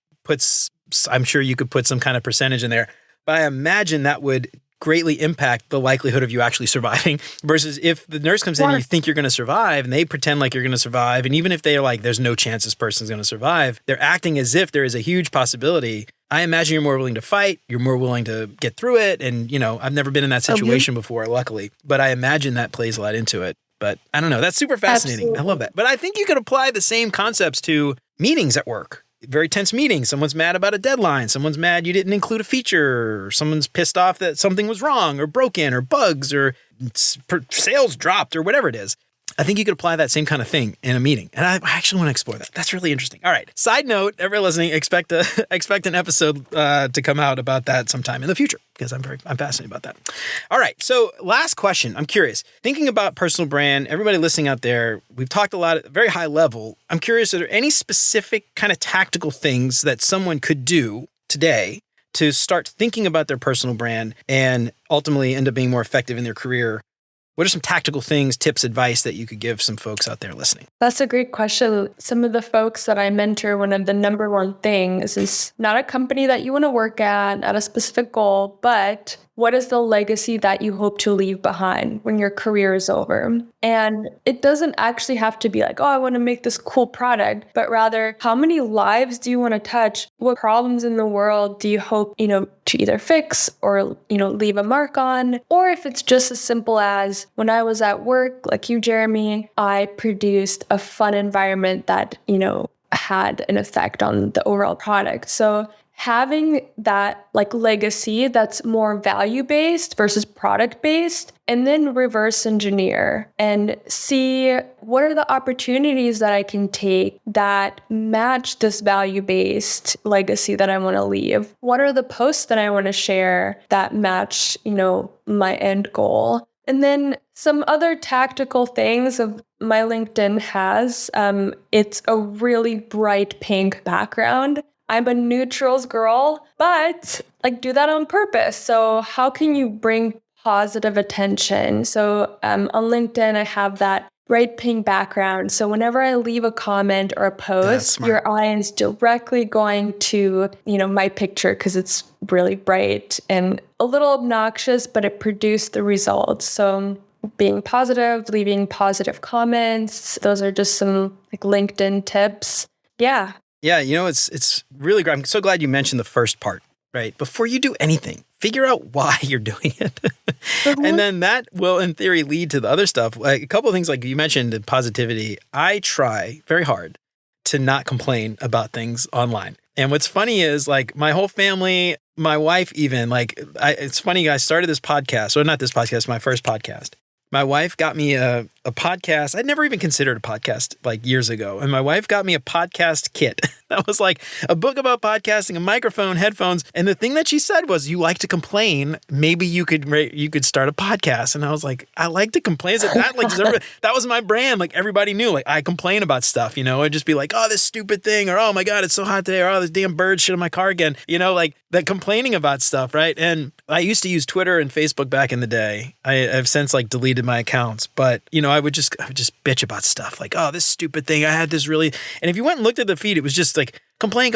I'm sure you could put some kind of percentage in there, but I imagine that would greatly impact the likelihood of you actually surviving versus if the nurse comes in and you think you're going to survive and they pretend like you're going to survive. And even if they are like, there's no chance this person's going to survive, they're acting as if there is a huge possibility. I imagine you're more willing to fight. You're more willing to get through it. And, I've never been in that situation before, luckily, but I imagine that plays a lot into it. But I don't know. That's super fascinating. Absolutely. I love that. But I think you could apply the same concepts to meetings at work. Very tense meeting. Someone's mad about a deadline. Someone's mad you didn't include a feature. Or someone's pissed off that something was wrong or broken or bugs or sales dropped or whatever it is. I think you could apply that same kind of thing in a meeting. And I actually want to explore that. That's really interesting. All right. Side note, everyone listening, expect an episode to come out about that sometime in the future because I'm fascinated about that. All right. So last question. I'm curious. Thinking about personal brand, everybody listening out there, we've talked a lot at a very high level. I'm curious, are there any specific kind of tactical things that someone could do today to start thinking about their personal brand and ultimately end up being more effective in their career? What are some tactical things, tips, advice that you could give some folks out there listening? That's a great question. Some of the folks that I mentor, one of the number one things is not a company that you want to work at a specific goal, but what is the legacy that you hope to leave behind when your career is over? And it doesn't actually have to be like, oh, I want to make this cool product, but rather how many lives do you want to touch? What problems in the world do you hope, to either fix or, leave a mark on? Or if it's just as simple as when I was at work, like you, Jeremy, I produced a fun environment that, had an effect on the overall product. So having that like legacy that's more value-based versus product-based, and then reverse engineer and see what are the opportunities that I can take that match this value-based legacy that I want to leave. What are the posts that I want to share that match, my end goal? And then some other tactical things of my LinkedIn has, it's a really bright pink background. I'm a neutrals girl, but like do that on purpose. So how can you bring positive attention? So on LinkedIn, I have that bright pink background. So whenever I leave a comment or a post, your eye is directly going to, my picture because it's really bright and a little obnoxious, but it produced the results. So being positive, leaving positive comments, those are just some like LinkedIn tips. Yeah. Yeah, it's really great. I'm so glad you mentioned the first part, right? Before you do anything, figure out why you're doing it. And then that will, in theory, lead to the other stuff. Like a couple of things like you mentioned in positivity. I try very hard to not complain about things online. And what's funny is like my whole family, my wife even, it's funny, I started this podcast, or not this podcast, my first podcast. My wife got me a podcast. I'd never even considered a podcast like years ago. And my wife got me a podcast kit. That was like a book about podcasting, a microphone, headphones. And the thing that she said was, you like to complain. Maybe you could start a podcast. And I was like, I like to complain. Is it that? Like, that was my brand. Like everybody knew, like I complain about stuff, I'd just be like, oh, this stupid thing. Or, oh my God, it's so hot today. Or, oh, this damn bird shit on my car again. Like that complaining about stuff. Right. And I used to use Twitter and Facebook back in the day. I've since like deleted my accounts, but I would just bitch about stuff like, oh, this stupid thing. I had this really, and if you went and looked at the feed, it was just like complain.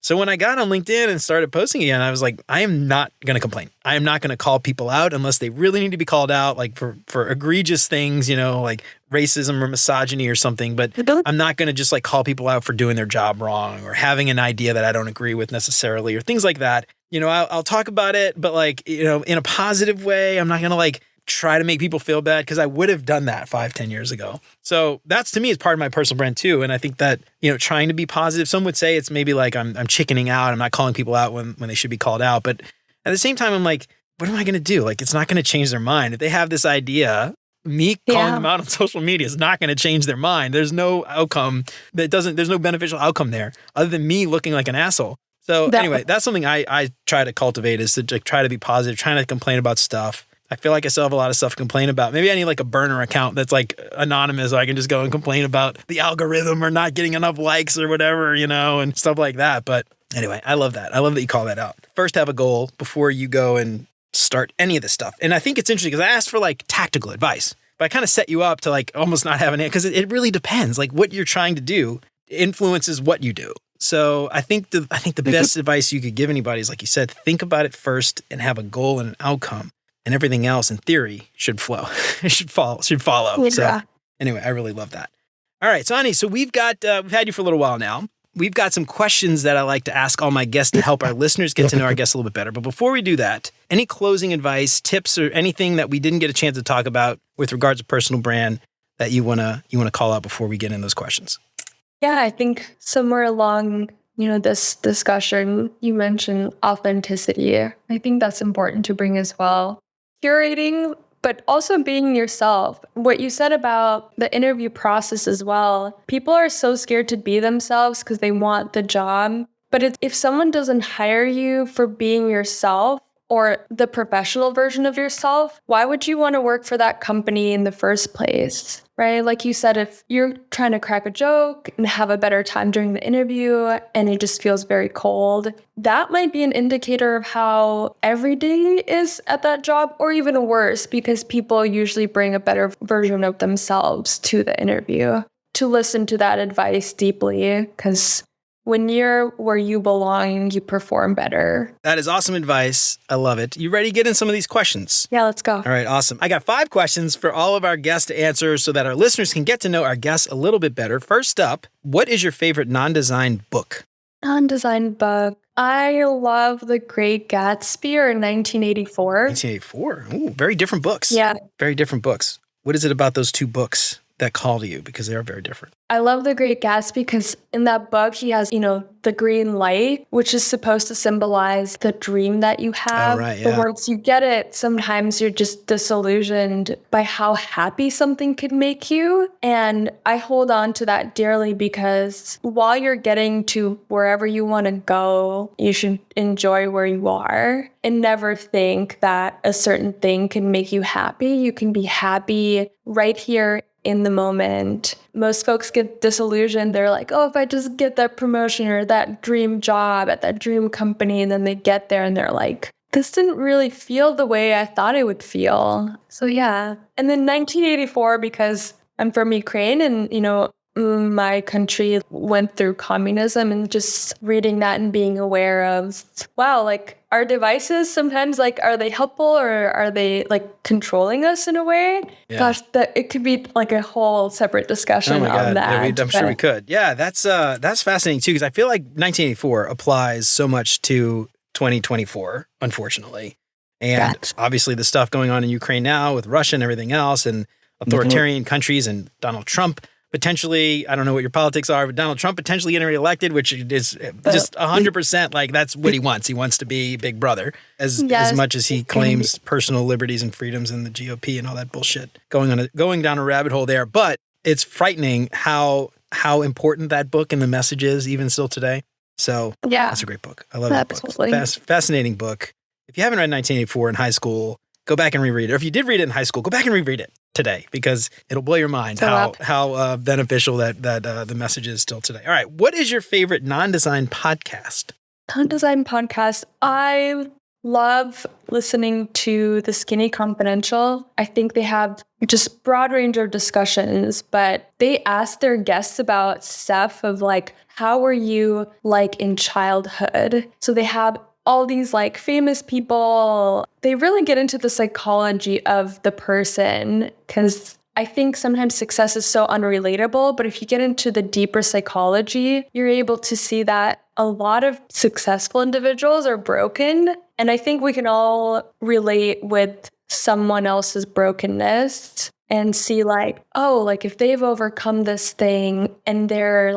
So when I got on LinkedIn and started posting again, I was like, I am not going to complain. I am not going to call people out unless they really need to be called out, like for egregious things, like racism or misogyny or something. But I'm not going to just like call people out for doing their job wrong or having an idea that I don't agree with necessarily or things like that. I'll talk about it, but like, in a positive way. I'm not going to like try to make people feel bad because I would have done that 5-10 years ago. So that's, to me, is part of my personal brand too. And I think that, trying to be positive, some would say it's maybe like I'm chickening out. I'm not calling people out when they should be called out. But at the same time, I'm like, what am I going to do? Like, it's not going to change their mind. If they have this idea, me calling them out on social media is not going to change their mind. There's no outcome there's no beneficial outcome there other than me looking like an asshole. So anyway, that's something I try to cultivate, is to like, try to be positive, trying to complain about stuff. I feel like I still have a lot of stuff to complain about. Maybe I need like a burner account that's like anonymous, so I can just go and complain about the algorithm or not getting enough likes or whatever, and stuff like that. But anyway, I love that. I love that you call that out. First, have a goal before you go and start any of this stuff. And I think it's interesting because I asked for like tactical advice, but I kind of set you up to like almost not have an answer, because it really depends. Like what you're trying to do influences what you do. So I think the best advice you could give anybody is, like you said, think about it first and have a goal and an outcome. And everything else, in theory, should flow. It should follow. Yeah. So anyway, I really love that. All right, so Anais, we've had you for a little while now. We've got some questions that I like to ask all my guests to help our listeners get to know our guests a little bit better. But before we do that, any closing advice, tips, or anything that we didn't get a chance to talk about with regards to personal brand that you wanna call out before we get in those questions? Yeah, I think somewhere along this discussion, you mentioned authenticity. I think that's important to bring as well. Curating, but also being yourself. What you said about the interview process as well. People are so scared to be themselves because they want the job. But if someone doesn't hire you for being yourself or the professional version of yourself, why would you want to work for that company in the first place? Right? Like you said, if you're trying to crack a joke and have a better time during the interview and it just feels very cold, that might be an indicator of how every day is at that job, or even worse, because people usually bring a better version of themselves to the interview. To listen to that advice deeply, because when you're where you belong, you perform better. That is awesome advice. I love it. You ready to get in some of these questions? Yeah, let's go. All right, awesome. I got 5 questions for all of our guests to answer so that our listeners can get to know our guests a little bit better. First up, what is your favorite non-design book? Non-design book. I love The Great Gatsby, or 1984. 1984. Ooh, very different books. Yeah. Very different books. What is it about those two books that call to you? Because they are very different. I love The Great Gatsby because in that book, he has, the green light, which is supposed to symbolize the dream that you have. Oh, right, yeah. But once you get it, sometimes you're just disillusioned by how happy something could make you. And I hold on to that dearly because while you're getting to wherever you want to go, you should enjoy where you are and never think that a certain thing can make you happy. You can be happy right here in the moment. Most folks get disillusioned. They're like, oh, if I just get that promotion or that dream job at that dream company, and then they get there and they're like, this didn't really feel the way I thought it would feel. So yeah. And then 1984, because I'm from Ukraine and, my country went through communism, and just reading that and being aware of, wow, like our devices sometimes, like, are they helpful or are they like controlling us in a way? Yeah. Gosh, that it could be like a whole separate discussion on that. Yeah, I'm sure we could. Yeah, that's fascinating too, because I feel like 1984 applies so much to 2024, unfortunately. And obviously the stuff going on in Ukraine now with Russia and everything else, and authoritarian countries, and Donald Trump potentially, I don't know what your politics are, but Donald Trump potentially getting reelected, which is just 100% like that's what he wants. He wants to be Big Brother as much as he claims personal liberties and freedoms in the GOP and all that bullshit. Going down a rabbit hole there, but it's frightening how important that book and the message is even still today. So that's a great book. I love that book. Fascinating book. If you haven't read 1984 in high school, go back and reread it. Or if you did read it in high school, go back and reread it today, because it'll blow your mind how beneficial that the message is still today. All right. What is your favorite non-design podcast? Non-design podcast. I love listening to the Skinny Confidential. I think they have just broad range of discussions, but they ask their guests about stuff of like, how were you like in childhood? So they have all these like famous people. They really get into the psychology of the person, because I think sometimes success is so unrelatable, but if you get into the deeper psychology, you're able to see that a lot of successful individuals are broken. And I think we can all relate with someone else's brokenness and see like, oh, like if they've overcome this thing and they're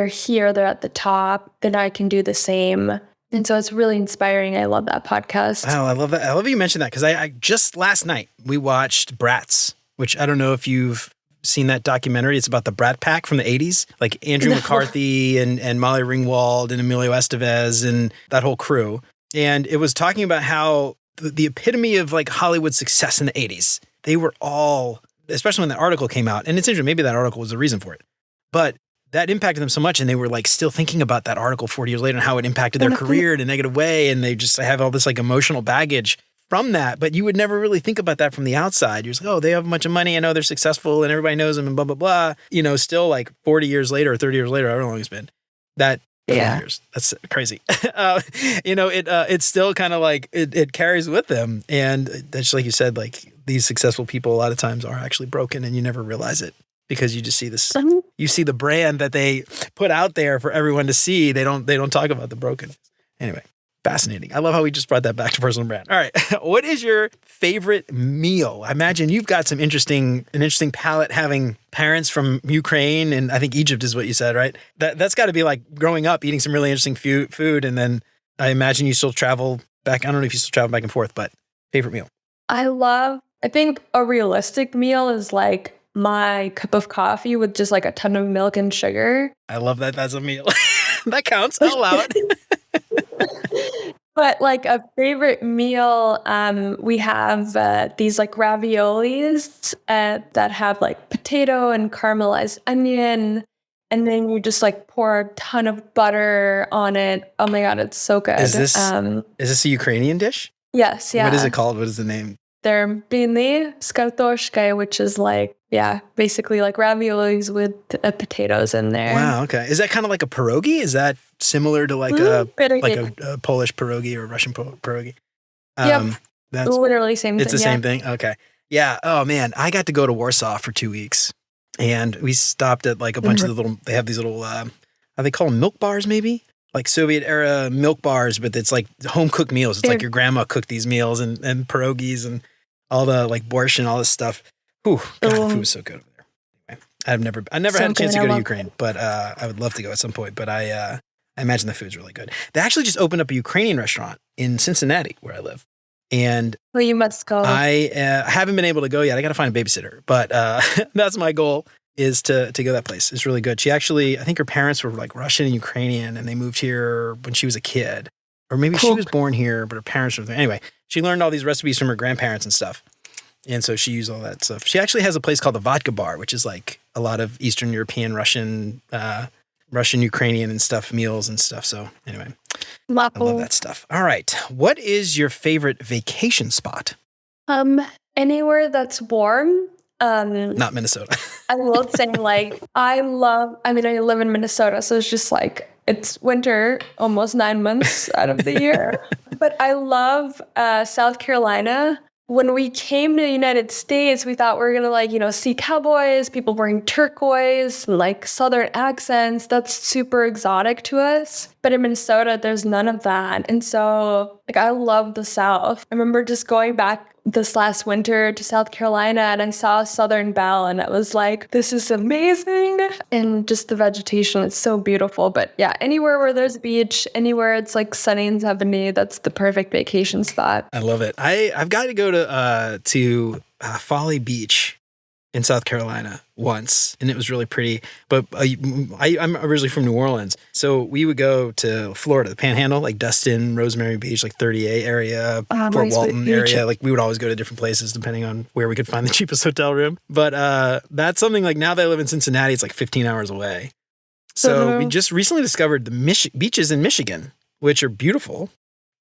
here, they're at the top, then I can do the same. And so it's really inspiring. I love that podcast. Wow, I love that. I love you mentioned that, because I just last night we watched Bratz, which I don't know if you've seen that documentary. It's about the Brat Pack from the 80s, like Andrew McCarthy and Molly Ringwald and Emilio Estevez and that whole crew. And it was talking about how the epitome of like Hollywood success in the 80s, they were all, especially when that article came out, and it's interesting, maybe that article was the reason for it, but that impacted them so much, and they were like still thinking about that article 40 years later and how it impacted their career in a negative way, and they just have all this like emotional baggage from that. But you would never really think about that from the outside. You're just like, oh, they have a bunch of money, I know they're successful, and everybody knows them, and blah blah blah. You know, still like 40 years later or 30 years later, however long it's been, that 40 years, that's crazy. It's still kind of like it carries with them, and that's like you said, like these successful people a lot of times are actually broken, and you never realize it, because you just see this, you see the brand that they put out there for everyone to see. They don't talk about the brokenness. Anyway, fascinating. I love how we just brought that back to personal brand. All right. What is your favorite meal? I imagine you've got an interesting palate, having parents from Ukraine, and I think Egypt is what you said, right? That's got to be like growing up eating some really interesting food. And then I imagine you still travel back. I don't know if you still travel back and forth, but favorite meal. I think a realistic meal is like my cup of coffee with just like a ton of milk and sugar. I love that. That's a meal. That counts. I'll allow it. But like a favorite meal, we have these like raviolis that have like potato and caramelized onion. And then you just like pour a ton of butter on it. Oh my God, it's so good. Is this a Ukrainian dish? Yes, yeah. What is it called? What is the name? They're blini z kartoshkai, which is like, basically like raviolis with potatoes in there. Wow, okay. Is that kind of like a pierogi? Is that similar to like a Polish pierogi or Russian pierogi? Yep, that's literally same thing. It's the same thing? Okay. Yeah, oh man, I got to go to Warsaw for 2 weeks, and we stopped at like a bunch of they have these little, are they called milk bars maybe? Like Soviet era milk bars, but it's like home cooked meals. It's like your grandma cooked these meals and pierogies and all the like borscht and all this stuff. Whew, God, the food was so good over there. Anyway, I never had a chance to go to Ukraine, but I would love to go at some point. But I imagine the food's really good. They actually just opened up a Ukrainian restaurant in Cincinnati, where I live. And well, you must go. I haven't been able to go yet. I got to find a babysitter, but that's my goal, is to go to that place. It's really good. She actually, I think her parents were like Russian and Ukrainian, and they moved here when she was a kid. Or maybe she was born here, but her parents were there. Anyway, she learned all these recipes from her grandparents and stuff. And so she used all that stuff. She actually has a place called the Vodka Bar, which is like a lot of Eastern European, Russian, Ukrainian and stuff, meals and stuff. So anyway, I love that stuff. All right. What is your favorite vacation spot? Anywhere that's warm. Not Minnesota. I will say like, I live in Minnesota, so it's just like, it's winter almost 9 months out of the year. But I love South Carolina. When we came to the United States, we thought we were going to see cowboys, people wearing turquoise, like Southern accents. That's super exotic to us. But in Minnesota, there's none of that. And so I love the South. I remember just going back this last winter to South Carolina, and I saw Southern Belle, and I was like, this is amazing. And just the vegetation is so beautiful. But yeah, anywhere where there's a beach, anywhere it's like sunny and 70, that's the perfect vacation spot. I love it. I've got to go to Folly Beach in South Carolina once, and it was really pretty. But I'm originally from New Orleans, so we would go to Florida, the Panhandle, like Destin, Rosemary Beach, like 30A area, Fort Walton area. Like we would always go to different places depending on where we could find the cheapest hotel room. But that's something like, now that I live in Cincinnati, it's like 15 hours away. So we just recently discovered the beaches in Michigan, which are beautiful.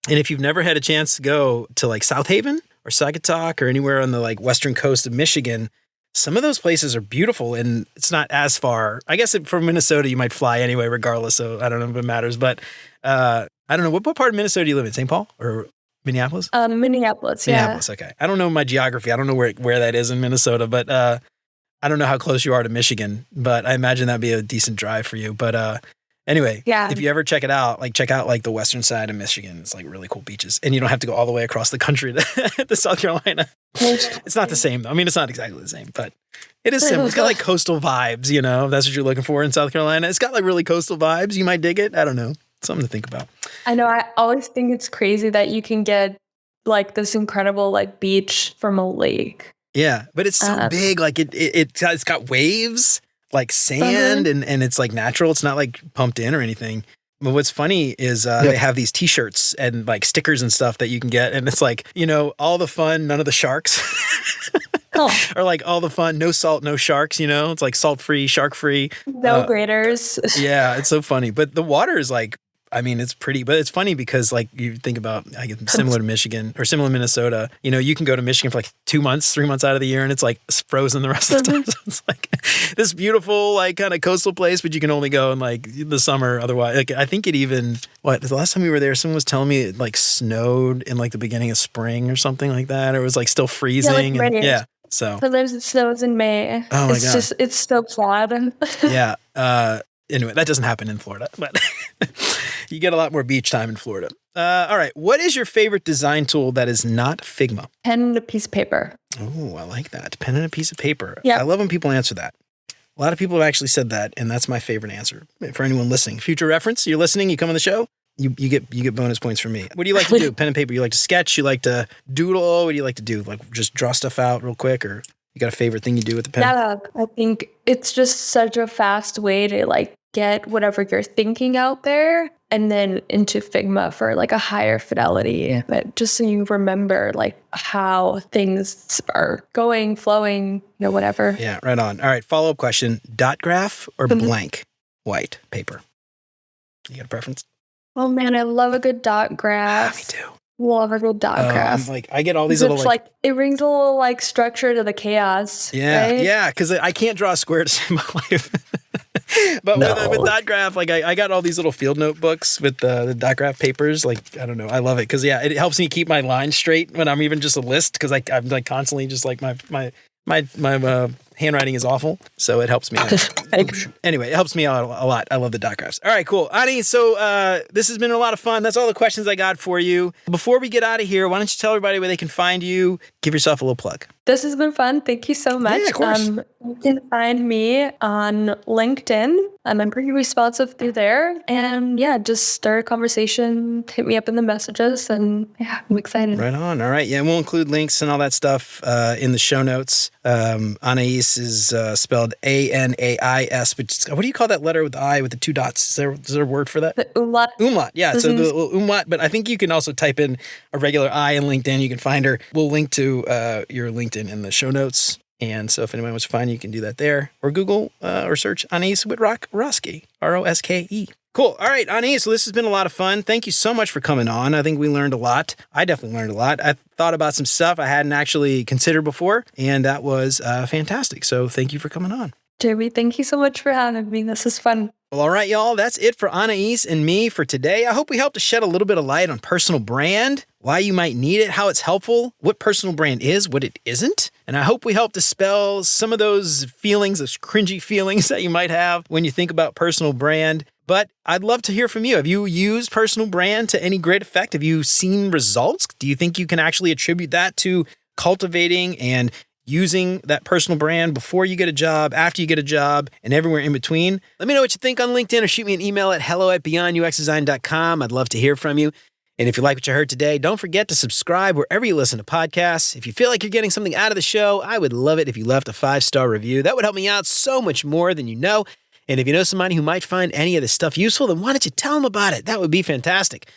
And if you've never had a chance to go to like South Haven or Saugatuck or anywhere on the like western coast of Michigan, some of those places are beautiful and it's not as far. I guess from Minnesota, you might fly anyway, regardless. So I don't know if it matters. But I don't know. What part of Minnesota do you live in? St. Paul or Minneapolis? Minneapolis, yeah. Minneapolis, okay. I don't know my geography. I don't know where that is in Minnesota, but I don't know how close you are to Michigan, but I imagine that'd be a decent drive for you. But anyway, if you ever check it out, like check out like the western side of Michigan. It's like really cool beaches. And you don't have to go all the way across the country to South Carolina. It's not the same though. I mean, it's not exactly the same, but it is similar. It's got like coastal vibes, you know, if that's what you're looking for in South Carolina. It's got like really coastal vibes. You might dig it. I don't know. Something to think about. I know. I always think it's crazy that you can get like this incredible like beach from a lake. Yeah, but it's so big. Like it's got waves, like sand, and it's like natural. It's not like pumped in or anything. But what's funny is they have these T-shirts and like stickers and stuff that you can get, and it's like, you know, all the fun, none of the sharks. Or like all the fun, no salt, no sharks, you know? It's like salt-free, shark-free. No graders. Yeah, it's so funny. But the water is like, I mean, it's pretty, but it's funny because like you think about, I guess, similar to Michigan or similar to Minnesota, you know, you can go to Michigan for like 2 months, 3 months out of the year and it's like frozen the rest of the time. So it's like this beautiful, like kind of coastal place, but you can only go in like the summer. Otherwise, like I think it even, the last time we were there, someone was telling me it like snowed in like the beginning of spring or something like that. Or it was like still freezing. Yeah. So sometimes it snows in May. Oh my God. It's so flawed. Yeah. Anyway, that doesn't happen in Florida, but you get a lot more beach time in Florida. All right. What is your favorite design tool that is not Figma? Pen and a piece of paper. Oh, I like that. Pen and a piece of paper. Yeah. I love when people answer that. A lot of people have actually said that, and that's my favorite answer. For anyone listening, future reference, you're listening, you come on the show, you get bonus points from me. What do you like to do? Pen and paper. You like to sketch? You like to doodle? What do you like to do? Like just draw stuff out real quick, or you got a favorite thing you do with the pen? Yeah, I think it's just such a fast way to like get whatever you're thinking out there and then into Figma for like a higher fidelity. But just so you remember like how things are going, flowing, you know, whatever. Yeah, right on. All right, follow-up question. Dot graph or blank white paper? You got a preference? Oh man, I love a good dot graph. Me too. Love a good dot graph. Like I get all these little like it brings a little like structure to the chaos. Yeah, right? yeah, because I can't draw a square to save my life. But with dot graph, like I got all these little field notebooks with the dot graph papers. Like I don't know, I love it because it helps me keep my lines straight when I'm even just a list because I'm like constantly just like my handwriting is awful, so it helps me out. Anyway, it helps me out a lot. I love the dot graphs. All right, cool. Anais, so this has been a lot of fun. That's all the questions I got for you. Before we get out of here, why don't you tell everybody where they can find you? Give yourself a little plug. This has been fun. Thank you so much. Yeah, of course. You can find me on LinkedIn. I'm pretty responsive through there. And yeah, just start a conversation, hit me up in the messages, and yeah, I'm excited. Right on. All right. Yeah, and we'll include links and all that stuff in the show notes. Anais is spelled Anais, but what do you call that letter with the I with the two dots? Is there a word for that? The umlaut. Umlaut, yeah. So the little umlaut, but I think you can also type in a regular I in LinkedIn. You can find her. We'll link to your LinkedIn in the show notes. And so if anyone wants to find you, you can do that there. Or Google or search Anais Wittrock-Roske, R-O-S-K-E. Cool. All right, Anais, so this has been a lot of fun. Thank you so much for coming on. I think we learned a lot. I definitely learned a lot. I thought about some stuff I hadn't actually considered before, and that was fantastic. So thank you for coming on. Jamie, thank you so much for having me. This is fun. Well, all right, y'all. That's it for Anais and me for today. I hope we helped to shed a little bit of light on personal brand, why you might need it, how it's helpful, what personal brand is, what it isn't. And I hope we helped dispel some of those feelings, those cringy feelings that you might have when you think about personal brand. But I'd love to hear from you. Have you used personal brand to any great effect? Have you seen results? Do you think you can actually attribute that to cultivating and using that personal brand before you get a job, after you get a job, and everywhere in between? Let me know what you think on LinkedIn or shoot me an email at hello@beyonduxdesign.com. I'd love to hear from you. And if you like what you heard today, don't forget to subscribe wherever you listen to podcasts. If you feel like you're getting something out of the show, I would love it if you left a 5-star review. That would help me out so much more than you know. And if you know somebody who might find any of this stuff useful, then why don't you tell them about it? That would be fantastic.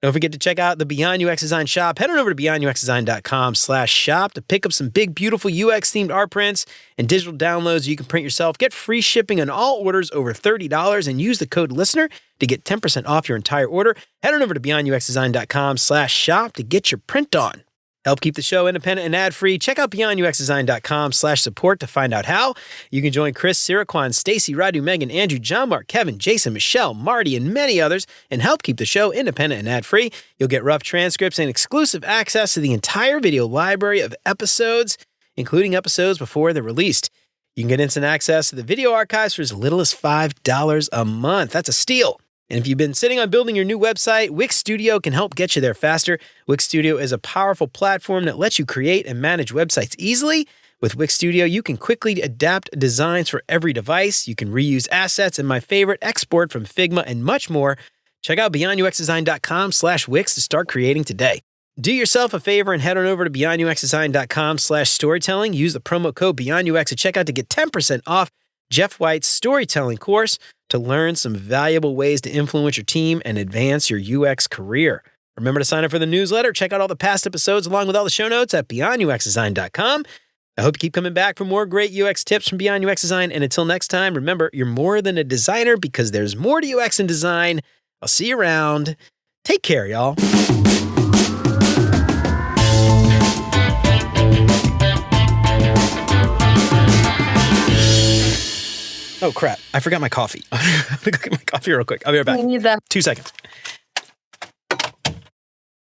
Don't forget to check out the Beyond UX Design shop. Head on over to beyonduxdesign.com/shop to pick up some big, beautiful UX-themed art prints and digital downloads you can print yourself. Get free shipping on all orders over $30 and use the code LISTENER to get 10% off your entire order. Head on over to beyonduxdesign.com/shop to get your print on. Help keep the show independent and ad-free. Check out beyonduxdesign.com/support to find out how. You can join Chris, Siraquan, Stacy, Radu, Megan, Andrew, John, Mark, Kevin, Jason, Michelle, Marty, and many others, and help keep the show independent and ad-free. You'll get rough transcripts and exclusive access to the entire video library of episodes, including episodes before they're released. You can get instant access to the video archives for as little as $5 a month. That's a steal. And if you've been sitting on building your new website, Wix Studio can help get you there faster. Wix Studio is a powerful platform that lets you create and manage websites easily. With Wix Studio, you can quickly adapt designs for every device. You can reuse assets, and my favorite, export from Figma and much more. Check out beyonduxdesign.com/Wix to start creating today. Do yourself a favor and head on over to beyonduxdesign.com/storytelling. Use the promo code BeyondUX at checkout to get 10% off Jeff White's storytelling course to learn some valuable ways to influence your team and advance your UX career. Remember to sign up for the newsletter. Check out all the past episodes along with all the show notes at beyonduxdesign.com. I hope you keep coming back for more great UX tips from Beyond UX Design. And until next time, remember, you're more than a designer because there's more to UX and design. I'll see you around. Take care, y'all. Oh, crap. I forgot my coffee. I'm going to go get my coffee real quick. I'll be right back. 2 seconds.